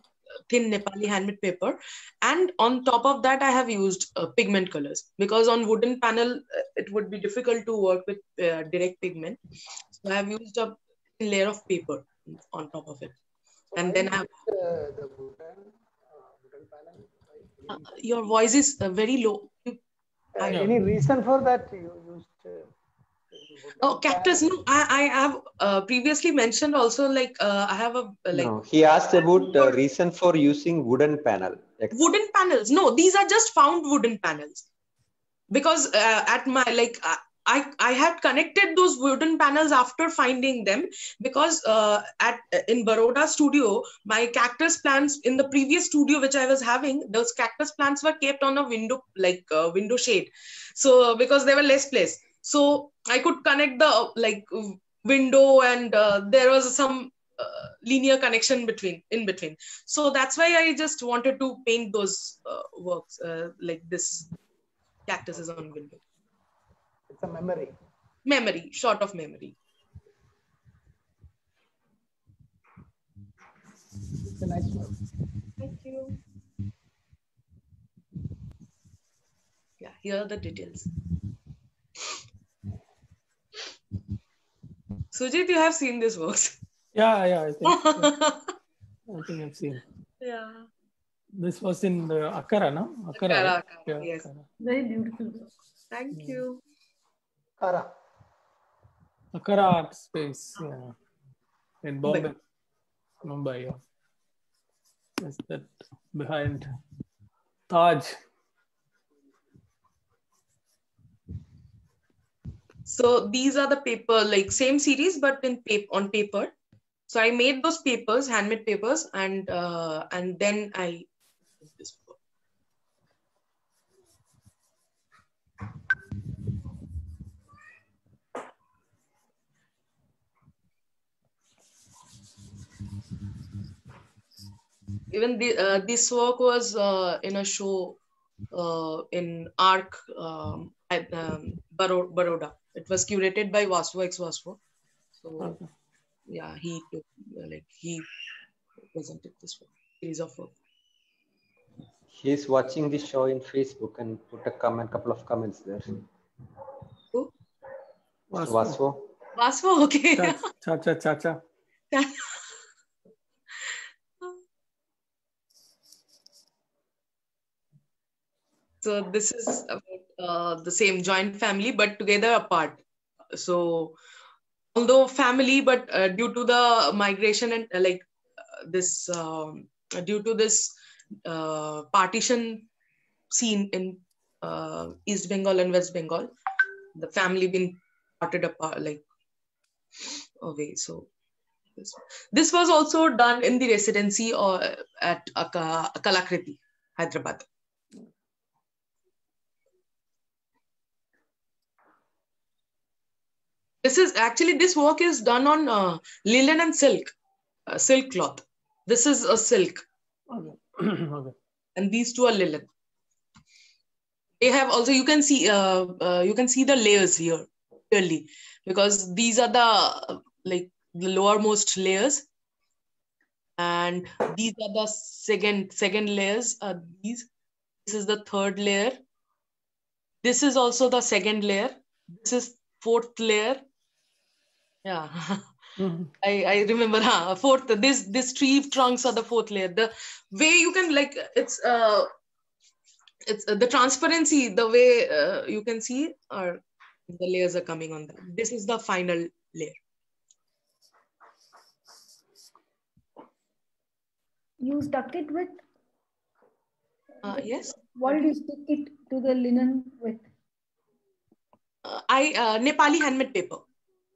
Nepali handmade paper, and on top of that, I have used pigment colors, because on wooden panel it would be difficult to work with direct pigment. So I have used a layer of paper on top of it, and then I have. The wooden panel. Your voice is very low. Any reason for that you used? Oh, cactus. No, I have previously mentioned also, like I have a like. No, he asked about the reason for using wooden panel. Wooden panels. No, these are just found wooden panels, because at my I had connected those wooden panels after finding them, because in Baroda studio, my cactus plants in the previous studio which I was having, those cactus plants were kept on a window, window shade. So because there were less place, so I could connect the window, and there was some linear connection in between. So that's why I just wanted to paint those works like this. Cactus is on window. It's a memory. Memory, short of memory. It's a nice one. Thank you. Yeah, here are the details. Sujit, you have seen these works? Yeah, I think I've seen. Yeah. This was in Akara, no? Akara. Akara, Yeah, yes. Akara. Very beautiful. Thank you. Akara Art Space, yeah. In Bombay. Mumbai, yeah. That's that behind Taj. So these are the paper, like same series, but on paper. So I made those papers, handmade papers, and then I did this work. Even this work was in a show in ARC at Baroda. It was curated by Vasco X Vasco. So yeah, he took he presented this work, series of work. He's watching the show in Facebook and put a couple of comments there. Who? Vasco. Vasco, okay. Cha. So this is about the same joint family, but together apart. So although family, but due to the migration and due to this partition scene in East Bengal and West Bengal, the family been parted apart away. So this was also done in the residency or at Kalakriti, Hyderabad. This work is done on linen and silk cloth. This is a silk. Okay. And these two are linen. They have also, you can see the layers here clearly, because these are the lowermost layers, and these are the second layers. This is the third layer. This is also the second layer. This is fourth layer. Yeah. Mm-hmm. I remember fourth. This tree trunks are the fourth layer. The way you can it's the transparency, the way you can see the layers are coming on that. This is the final layer. You stuck it with? Yes. What did you stick it to the linen with? Nepali handmade paper.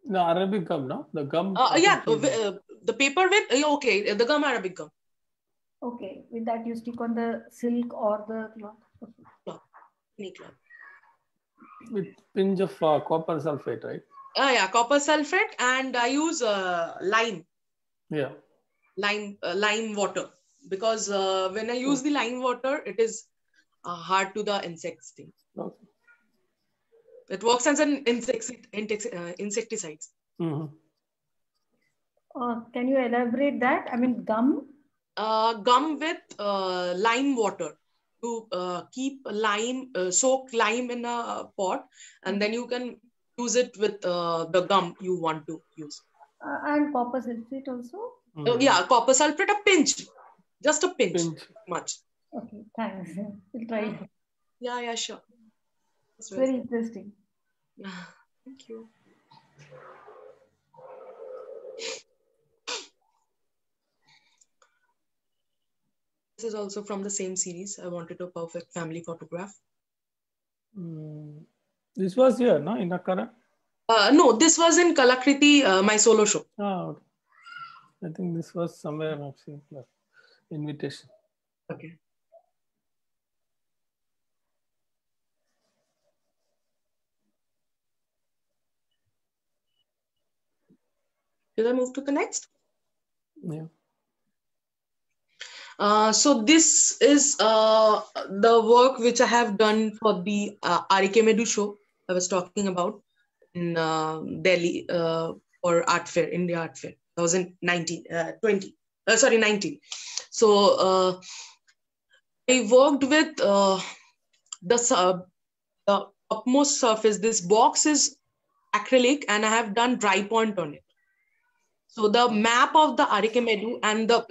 The Arabic gum, no? The gum. The paper with the gum, Arabic gum. Okay, with that you stick on the silk or the cloth. Cloth, any cloth. With pinch of copper sulfate, right? Yeah, copper sulfate, and I use lime. Yeah. Lime water, because when I use the lime water, it is hard to the insect sting. Okay. It works as an insecticide. Mm-hmm. Can you elaborate that? I mean, gum? Gum with lime water. To keep lime, soak lime in a pot, and then you can use it with the gum you want to use. And copper sulfate also? Yeah, copper sulfate, a pinch. Just a pinch. Much. Okay, thanks. We'll try it. Yeah, sure. It's very interesting. Thank you. This is also from the same series. I wanted a perfect family photograph. This was here, no, in Akkara? No, this was in Kalakriti, my solo show. Okay. I think this was somewhere I've seen the invitation. Okay. Should I move to the next? Yeah. So this is the work which I have done for the Arikemedu show I was talking about in Delhi for Art Fair, India Art Fair, 2019. So I worked with the upmost surface. This box is acrylic, and I have done dry point on it. So the map of the Arikemedu, and the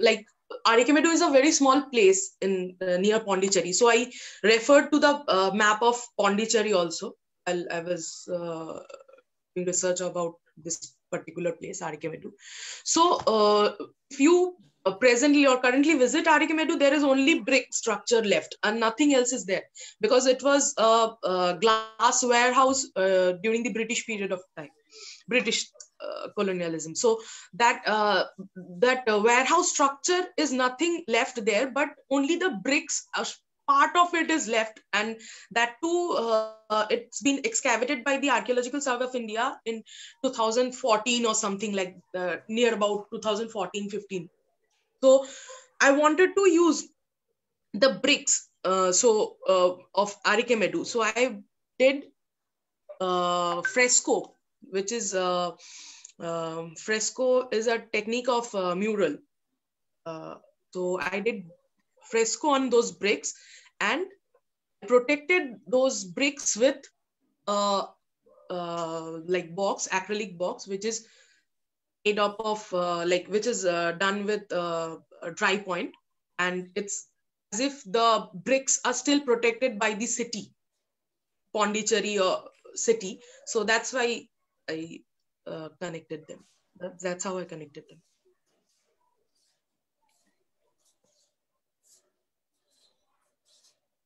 Arikemedu is a very small place in near Pondicherry. So I referred to the map of Pondicherry also. I was doing research about this particular place, Arikemedu. So if you presently or currently visit Arikemedu, there is only brick structure left and nothing else is there, because it was a glass warehouse during the British period of time, British colonialism. So that warehouse structure is nothing left there, but only the bricks, part of it is left, and that too it's been excavated by the Archaeological Survey of India in 2014 or something, like near about 2014-15. So I wanted to use the bricks of Arikemedu. So I did fresco, which is fresco is a technique of mural. So I did fresco on those bricks and protected those bricks with like box, acrylic box, which is made up of which is done with a dry point, and it's as if the bricks are still protected by the city, Pondicherry city. So that's why I connected them. That's how I connected them.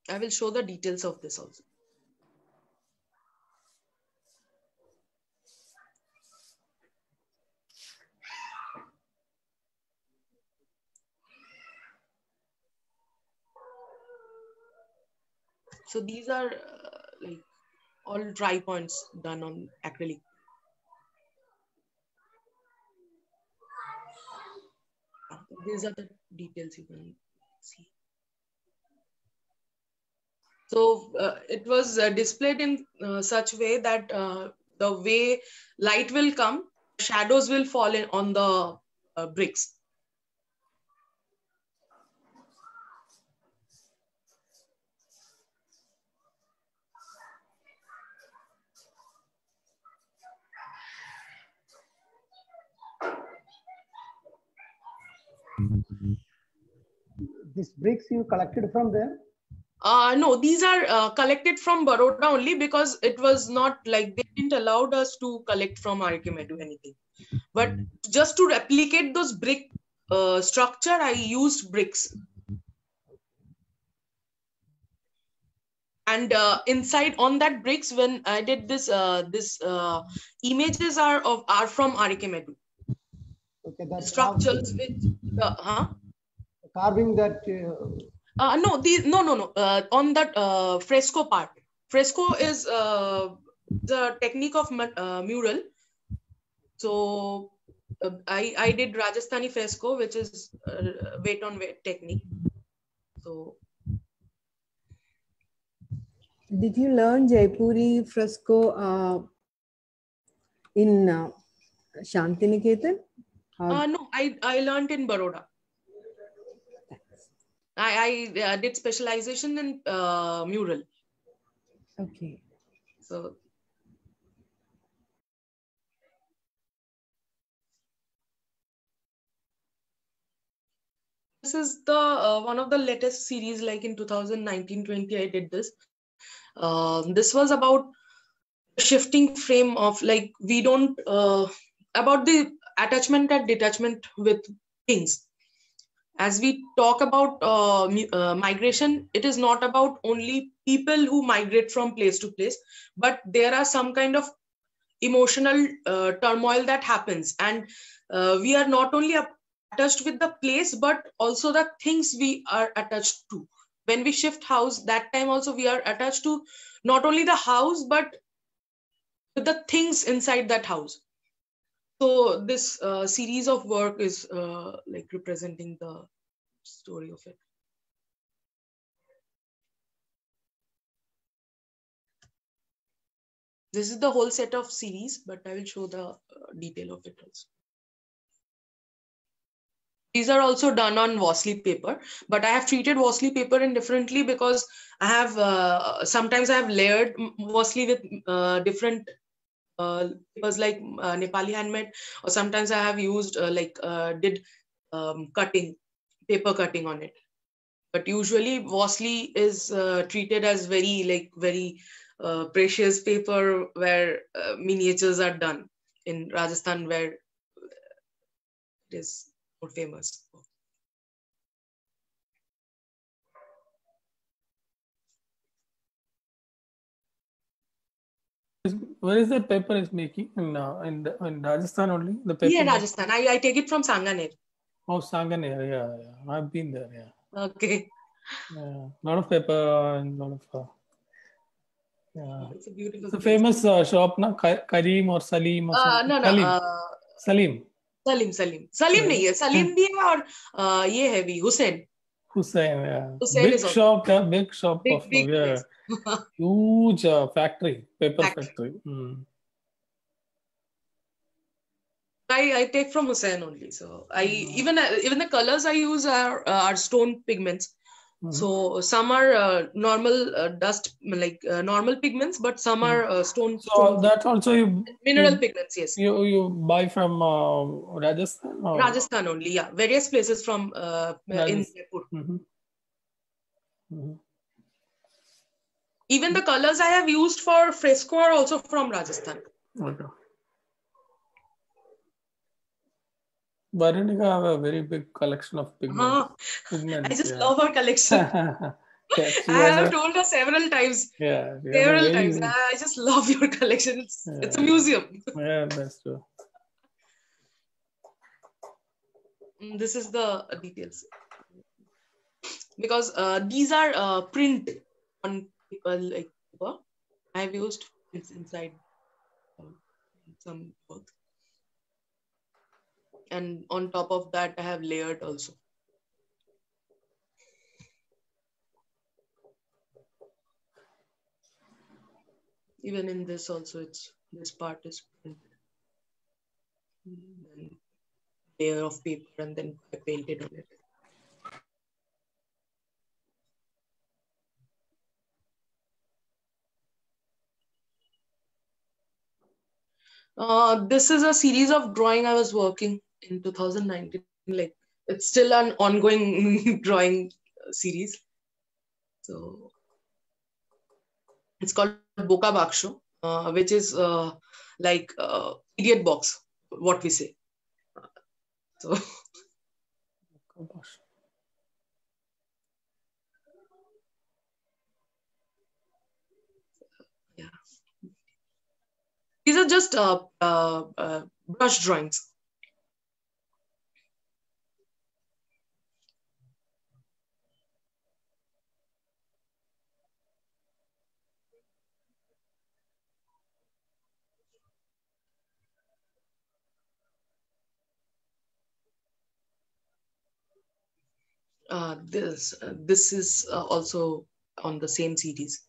I will show the details of this also. So these are like all dry points done on acrylic. These are the details you can see. So it was displayed in such a way that the way light will come, shadows will fall in on the bricks. These bricks you collected from there? No, these are collected from Baroda only, because it was not like they didn't allow us to collect from Arikemedu anything. But just to replicate those brick structure, I used bricks. And inside on that bricks, when I did this, images are from Arikemedu. Okay, that's structures with carving that. No. On that fresco part, fresco is the technique of mural. So I did Rajasthani fresco, which is weight on weight technique. So did you learn Jaipuri fresco in Shantiniketan? no, I learned in Baroda. I did specialization in mural. Okay. So this is the one of the latest series, like in 2019-20 I did this. This was about shifting frame of, like, we don't about the attachment and detachment with things. As we talk about migration, it is not about only people who migrate from place to place, but there are some kind of emotional turmoil that happens, and we are not only attached with the place but also the things we are attached to. When we shift house, that time also we are attached to not only the house but with the things inside that house. So this series of work is like representing the story of it. This is the whole set of series, but I will show the detail of it also. These are also done on Vosley paper, but I have treated Vosley paper indifferently because I have sometimes I have layered Vosley with different papers like Nepali handmade, or sometimes I have used did cutting, paper cutting on it. But usually Vosley is treated as very precious paper where miniatures are done in Rajasthan, where it is more famous. Where is the paper is making? In Rajasthan only? The paper? Yeah, Rajasthan. I take it from Sanganer. Oh, Sanganer, yeah. I've been there, yeah. Okay. Yeah, a lot of paper and a lot of... yeah. It's a beautiful. It's a famous shop, na? Kareem or Salim or something? No. Salim. Salim नहीं है, Salim भी है, और ये है भी Hussain, yeah. Hussain Big shop, yeah, big shop big, of big yeah. Huge factory, paper factory. I take from Hussain only. So I even the colors I use are stone pigments. So some are normal dust, like normal pigments, but some are stone. So that's also mineral pigments. Yes. You buy from Rajasthan? Or? Rajasthan only, yeah. Various places from in Jaipur. Even the colors I have used for fresco are also from Rajasthan. Okay. Baranika have a very big collection of pigments. I just love her collection. Yeah, I have told her several times. Yeah, several times. I just love your collection. It's a museum. Yeah, that's true. This is the details. Because these are print on paper, like paper. I have used prints inside some work. And on top of that, I have layered also. Even in this also, this part is printed. And layer of paper, and then I painted on it. This is a series of drawing I was working in 2019. Like, it's still an ongoing drawing series. So it's called Boka Baksho, which is like idiot box, what we say. So yeah, these are just brush drawings. This is also on the same series.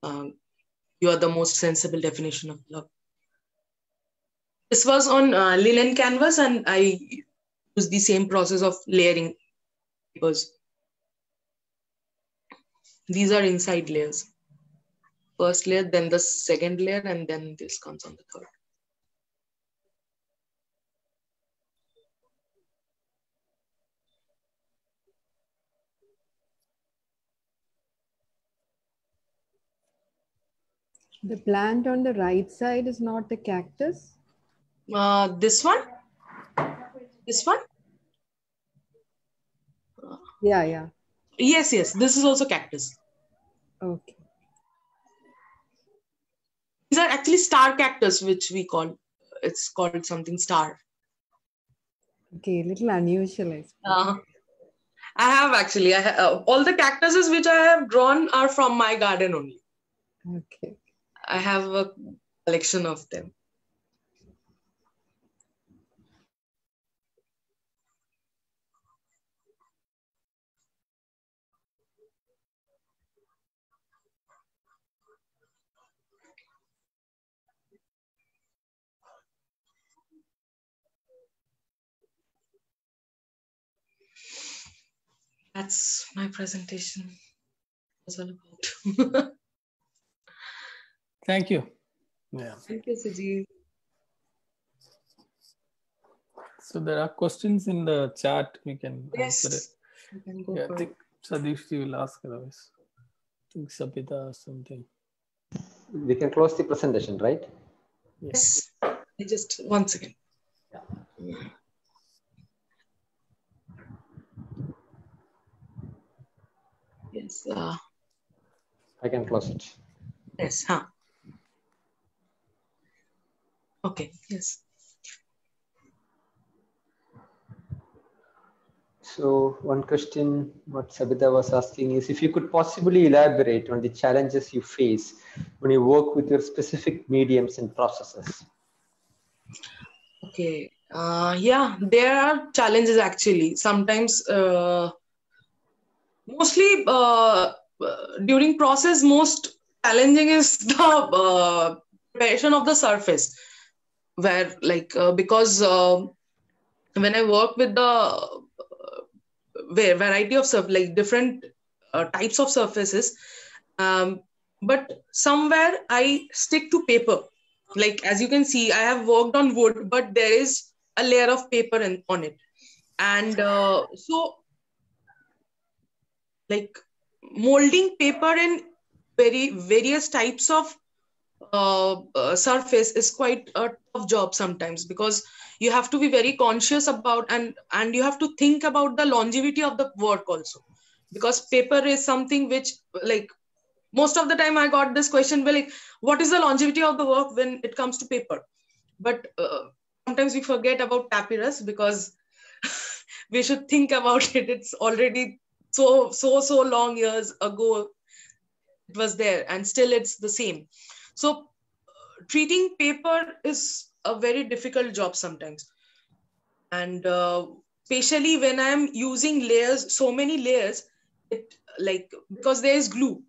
You are the most sensible definition of love. This was on linen canvas, and I used the same process of layering papers. These are inside layers. First layer, then the second layer, and then this comes on the third. The plant on the right side is not the cactus? This one? This one? Yeah. Yes. This is also cactus. Okay. These are actually star cactus, which we call. It's called something star. Okay, little unusual, I suppose. I have actually. All the cactuses which I have drawn are from my garden only. Okay. I have a collection of them. That's my presentation. That's all about. Thank you. Yeah. Thank you, Suji. So there are questions in the chat. We can answer it. You can go for I think Sadish will ask otherwise. I think Sapita or something. We can close the presentation, right? Yes. Just 1 second. Yeah. Yes. I can close it. Yes. Okay. Yes. So one question what Sabita was asking is if you could possibly elaborate on the challenges you face when you work with your specific mediums and processes. Okay. Yeah, there are challenges actually. Sometimes, mostly during process, most challenging is the preparation of the surface. Where because when I work with the variety of different types of surfaces, but somewhere I stick to paper. Like as you can see, I have worked on wood, but there is a layer of paper on it, and so like molding paper in various types of surface is quite a tough job sometimes, because you have to be very conscious about and you have to think about the longevity of the work also, because paper is something which most of the time I got this question, what is the longevity of the work when it comes to paper? But sometimes we forget about papyrus, because we should think about it. It's already so long years ago it was there, and still it's the same. So treating paper is a very difficult job sometimes. And especially when I'm using layers, so many layers, because there is glue.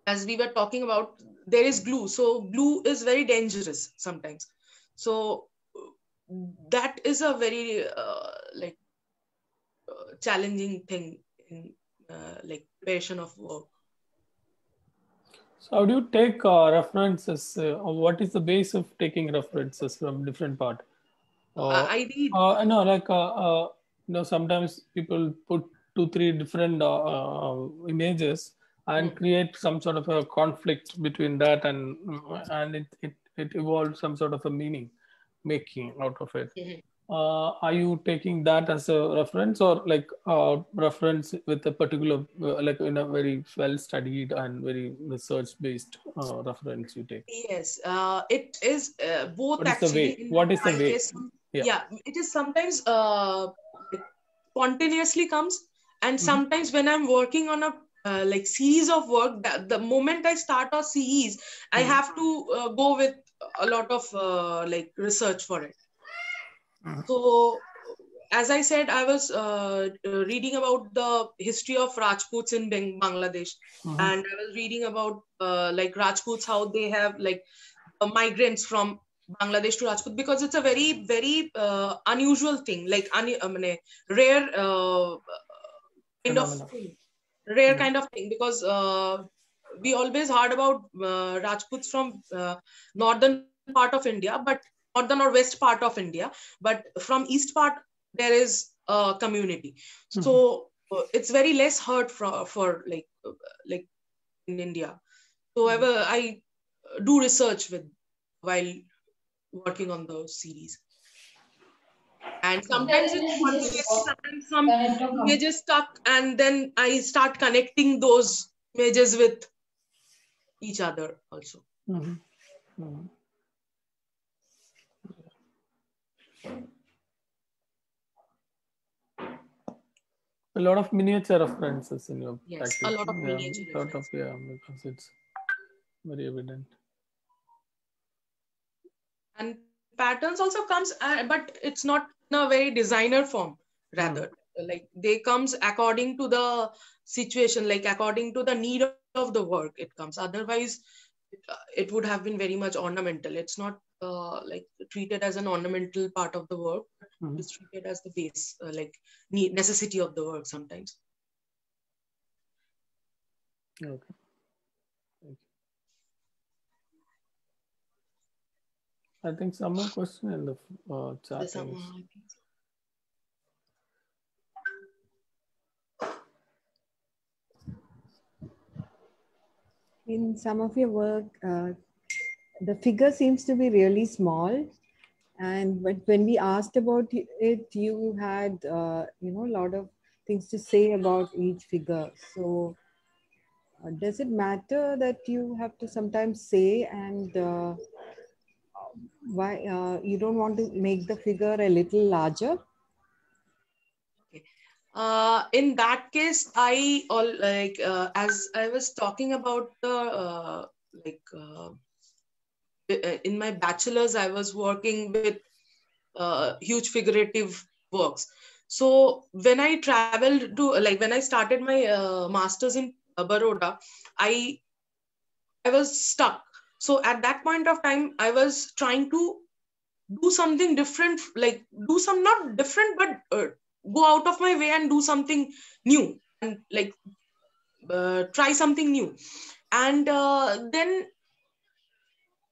As we were talking about, there is glue. So glue is very dangerous sometimes. So that is a very challenging thing in preparation of work. So how do you take references? Or what is the base of taking references from different part? I read. Sometimes people put 2-3 different images and create some sort of a conflict between that, and it evolves some sort of a meaning making out of it. Are you taking that as a reference, or reference with a particular in a very well studied and very research based reference you take? Yes, it is both. What actually. What is the way? Yeah, it is sometimes spontaneously comes, and sometimes when I'm working on a series of work, the moment I start a series, I have to go with a lot of research for it. So as I said, I was reading about the history of Rajputs in Bangladesh, and I was reading about like Rajputs, how they have like migrants from Bangladesh to Rajput, because it's a very, very unusual thing, like rare kind of thing, rare kind of thing, because we always heard about Rajputs from northern part of India, but northern or west part of India, but from east part there is a community. So it's very less heard for like in India. So I do research while working on the series. And sometimes it's confusing, sometimes some images stuck, and then I start connecting those images with each other also. A lot of miniature references in your practice. A lot of miniature references. Because it's very evident. And patterns also comes, but it's not in a very designer form, rather. Like they comes according to the situation, like according to the need of the work it comes. Otherwise, it would have been very much ornamental. It's not like treated as an ornamental part of the work. It's treated as the base, like necessity of the work sometimes. Okay. Thank you. I think some more question in the chat. In some of your work, the figure seems to be really small. But when we asked about it, you had, a lot of things to say about each figure. So does it matter that you have to sometimes say, and why you don't want to make the figure a little larger? In that case, as I was talking about the in my bachelor's, I was working with huge figurative works. So when I traveled to, when I started my master's in Baroda, I was stuck. So at that point of time, I was trying to do something different, do some, not different, but go out of my way and do something new, and try something new. And then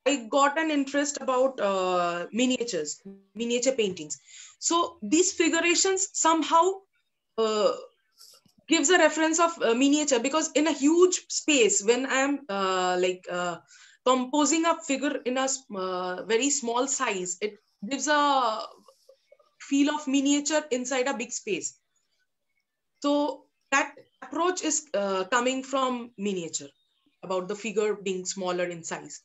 I got an interest about miniature paintings. So these figurations somehow gives a reference of miniature, because in a huge space, when I am composing a figure in a very small size, it gives a feel of miniature inside a big space. So that approach is coming from miniature, about the figure being smaller in size.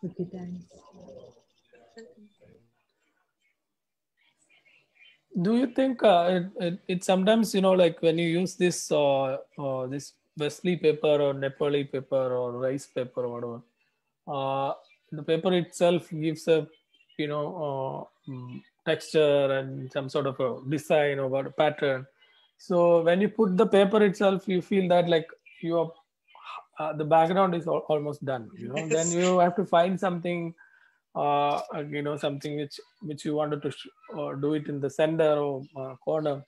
Okay, thanks. Do you think it sometimes, like when you use this this Wesley paper or Nepali paper or rice paper or whatever, the paper itself gives a texture and some sort of a design or a pattern. So when you put the paper itself, you feel that like the background is almost done. Yes. Then you have to find something. Something which you wanted to do it in the center or corner.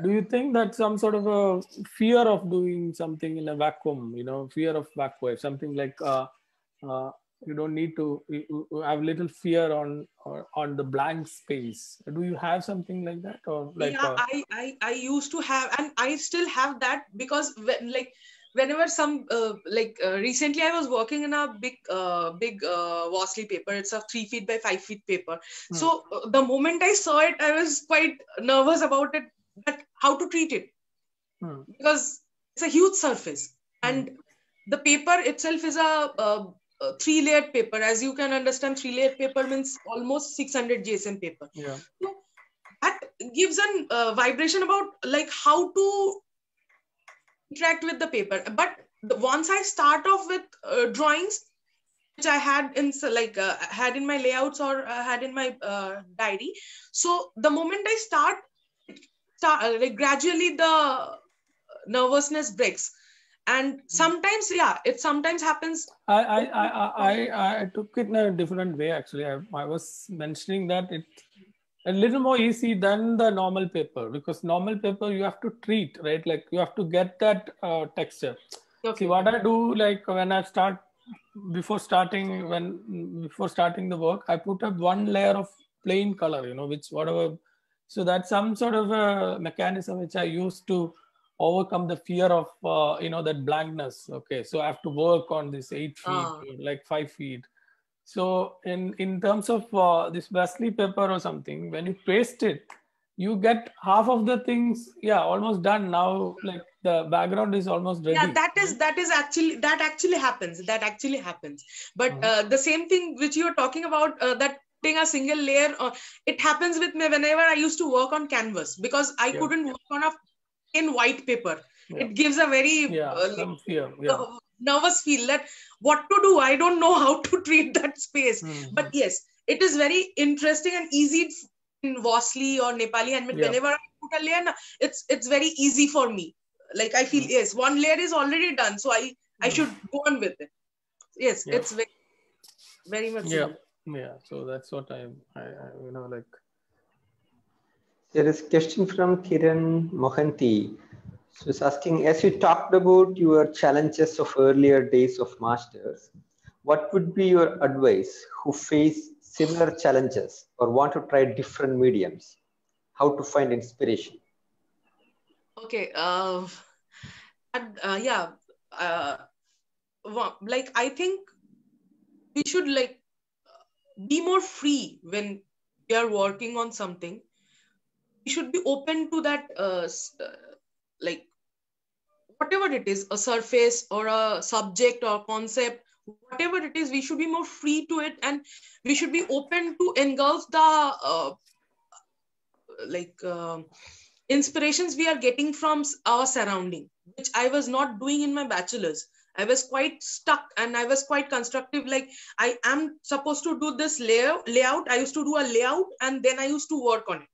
Do you think that some sort of a fear of doing something in a vacuum, fear of vacuum, something like you don't need to, you have little fear on the blank space? Do you have something like that, or like? Yeah, I used to have, and I still have that, because whenever some recently I was working in a big Wesley paper. It's a 3 feet by 5 feet paper. So the moment I saw it, I was quite nervous about it, but how to treat it, because it's a huge surface, and the paper itself is a 3-layered paper. As you can understand, 3-layered paper means almost 600 GSM paper. Yeah. So that gives a vibration about how to interact with the paper. But once I start off with drawings, which I had in had in my layouts or had in my diary. So the moment I start like gradually the nervousness breaks, and sometimes it sometimes happens. I took it in a different way actually. I was mentioning that it's a little more easy than the normal paper, because normal paper you have to treat, right? Like you have to get that texture. Okay. See what I do, like when I start, before starting the work, I put up one layer of plain color, which whatever. So that's some sort of a mechanism which I use to overcome the fear of, that blankness. Okay. So I have to work on this 8 feet, like 5 feet. So in terms of this Wesley paper or something, when you paste it, you get half of the things, almost done. Now, like the background is almost ready. Yeah, that actually happens. But the same thing which you are talking about, that putting a single layer, it happens with me whenever I used to work on canvas, because I couldn't work on a plain white paper. It gives a very some fear. Nervous feel that what to do. I don't know how to treat that space. But yes, it is very interesting and easy in Wesley or Nepali, and whenever I put a layer, it's very easy for me. Like I feel, yes, one layer is already done, so I should go on with it. Yes, it's very, very much. So that's what I like. There is a question from Kiran Mohanty. So it's asking, as you talked about your challenges of earlier days of masters, what would be your advice who face similar challenges or want to try different mediums? How to find inspiration? Okay. Like I think we should be more free when we are working on something. We should be open to that, whatever it is, a surface or a subject or concept, whatever it is, we should be more free to it, and we should be open to engulf the inspirations we are getting from our surrounding, which I was not doing in my bachelor's. I was quite stuck and I was quite constructive. Like I am supposed to do this layout. I used to do a layout and then I used to work on it.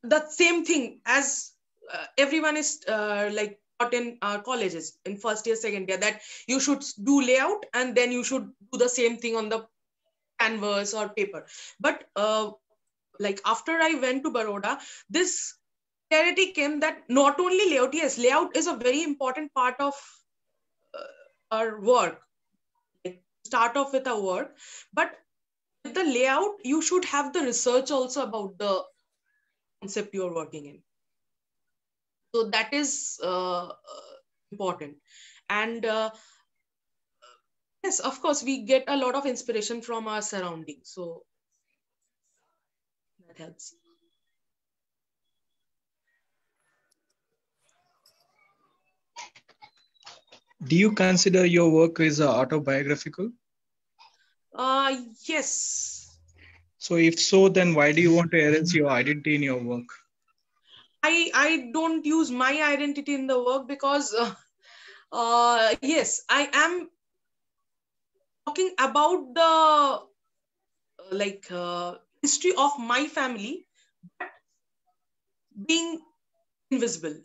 The same thing as everyone is taught in colleges in first year, second year, that you should do layout and then you should do the same thing on the canvas or paper. But after I went to Baroda, this clarity came that not only layout, yes, layout is a very important part of our work. Start off with our work, but with the layout, you should have the research also about the concept you are working in. So that is important. And yes, of course, we get a lot of inspiration from our surroundings. So that helps. Do you consider your work is autobiographical? Yes. So if so, then why do you want to erase your identity in your work? I don't use my identity in the work because, yes, I am talking about the history of my family, but being invisible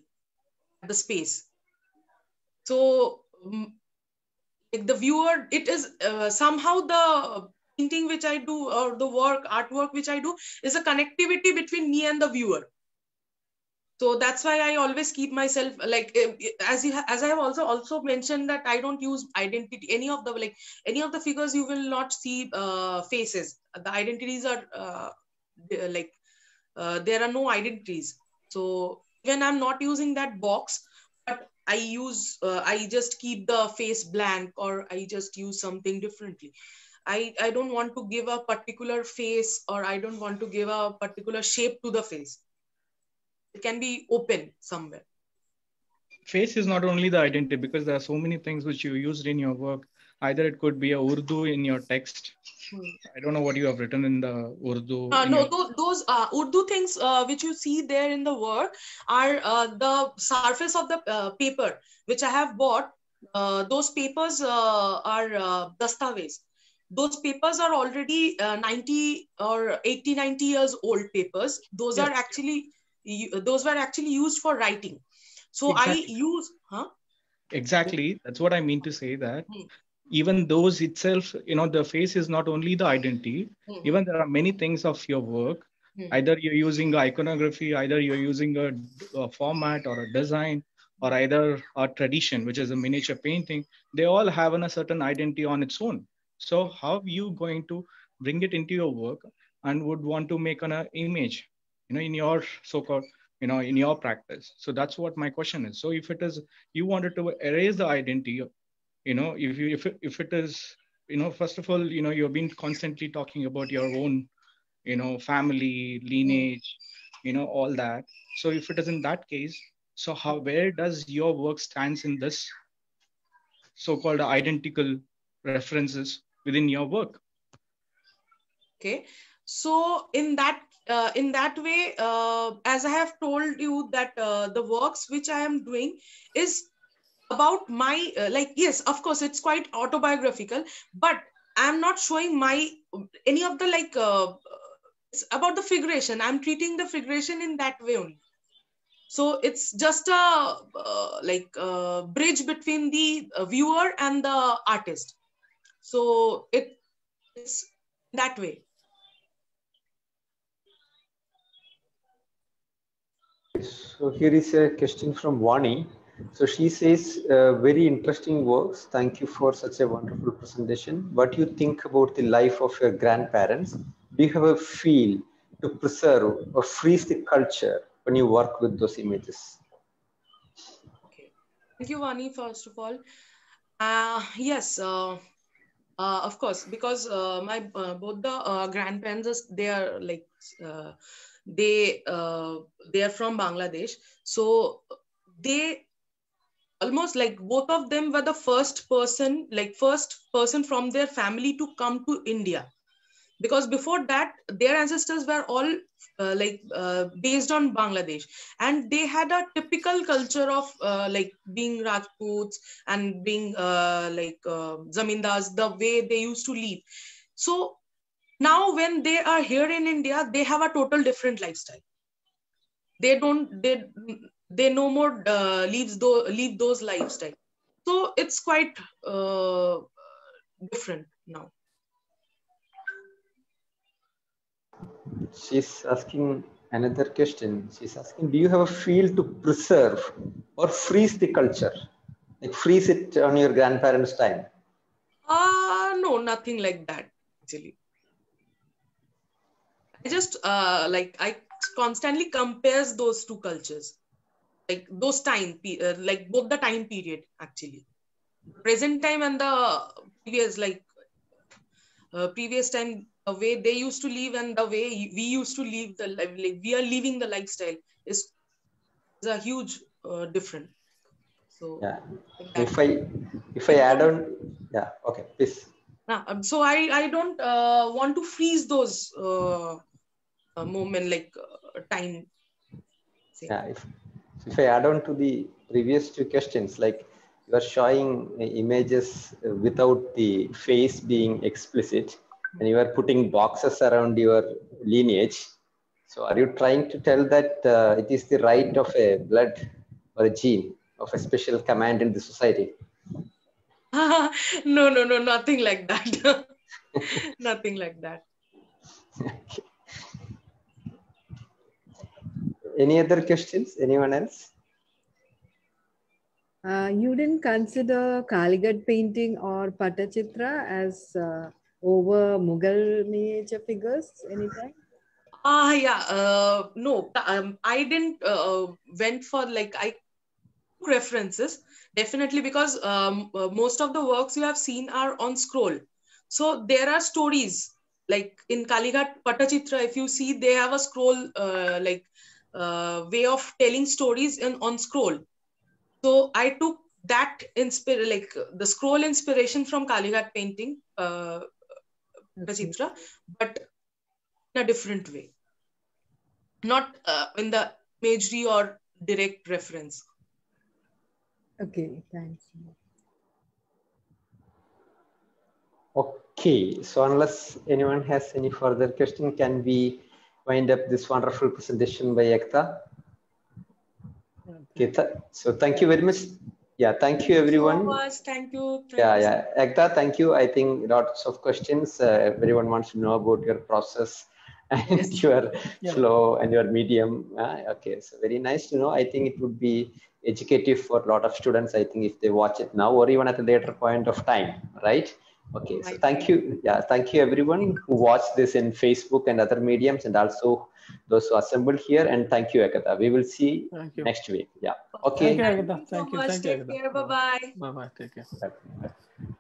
at the space. So, the viewer, it is somehow the painting which I do or the artwork which I do is a connectivity between me and the viewer. So that's why I always keep myself as I have also mentioned that I don't use identity. Any of the figures you will not see faces. The identities are there are no identities. So when I'm not using that box, but I just keep the face blank, or I just use something differently. I don't want to give a particular face, or I don't want to give a particular shape to the face. It can be open somewhere. Face is not only the identity, because there are so many things which you used in your work. Either it could be a Urdu in your text. I don't know what you have written in the Urdu. Those Urdu things which you see there in the work are the surface of the paper which I have bought. Those papers are dastaves. those papers are already 90 or 80, 90 years old papers. Those are actually, those were actually used for writing. So Exactly. I use, Exactly. That's what I mean to say, that even those itself, the face is not only the identity, even there are many things of your work. Either you're using iconography, either you're using a format or a design, or either a tradition, which is a miniature painting. They all have a certain identity on its own. So how are you going to bring it into your work and would want to make an image, in your so-called, in your practice? So that's what my question is. So if it is, you wanted to erase the identity, if it is, first of all, you've been constantly talking about your own, family, lineage, all that. So if it is in that case, so where does your work stands in this so-called identical references within your work? Okay, so in that way, as I have told you that the works which I am doing is about my yes, of course it's quite autobiographical, but I'm not showing my any of the it's about the figuration. I'm treating the figuration in that way only. So it's just a bridge between the viewer and the artist. So it's that way. So here is a question from Vani. So she says, very interesting works. Thank you for such a wonderful presentation. What do you think about the life of your grandparents? Do you have a feel to preserve or freeze the culture when you work with those images? Okay. Thank you, Vani, first of all. Yes, of course, because my both the grandparents, they are they are from Bangladesh. So they almost both of them were the first person from their family to come to India, because before that their ancestors were all based on Bangladesh, and they had a typical culture of being Rajputs and being zamindars, the way they used to live. So now when they are here in India, they have a total different lifestyle. They no more leave those lifestyle. So it's quite different now. She's asking another question. She's asking, do you have a feel to preserve or freeze the culture? Like freeze it on your grandparents' time? No, nothing like that, actually. I just I constantly compares those two cultures, like those time, both the time period, actually, present time and the previous, previous time, the way they used to live and the way we used to live the life, we are living the lifestyle is a huge difference. So yeah, if I add on, yeah, okay, please. So I don't want to freeze those moment, time. Yeah, if I add on to the previous two questions, like you are showing images without the face being explicit, and you are putting boxes around your lineage. So are you trying to tell that it is the right of a blood or a gene of a special command in the society? No, nothing like that. Nothing like that. Okay. Any other questions? Anyone else? You didn't consider Kalighat painting or Patachitra as over Mughal miniature figures anytime? Yeah. No, I didn't went for I took references, definitely, because most of the works you have seen are on scroll. So there are stories like in Kalighat Patachitra. If you see, they have a scroll way of telling stories on scroll. So I took that the scroll inspiration from Kalighat painting, Patachitra, but in a different way, not in the imagery or direct reference. Okay, thanks. Okay, so unless anyone has any further question, can we wind up this wonderful presentation by Ekta? Okay, so thank you very much. Yeah, thank you everyone. Thank you. Yeah. Ekta, thank you. I think lots of questions. Everyone wants to know about your process and your flow and your medium. Okay, so very nice to know. I think it would be educative for a lot of students, I think, if they watch it now or even at a later point of time, right? Okay, so thank you. Yeah, thank you everyone who watched this in Facebook and other mediums, and also those who assembled here. And thank you, Ekta. We will see next week. Yeah. Okay. Thank you, Ekta. Thank you. Take care. Bye-bye. Bye-bye. Take care. Bye.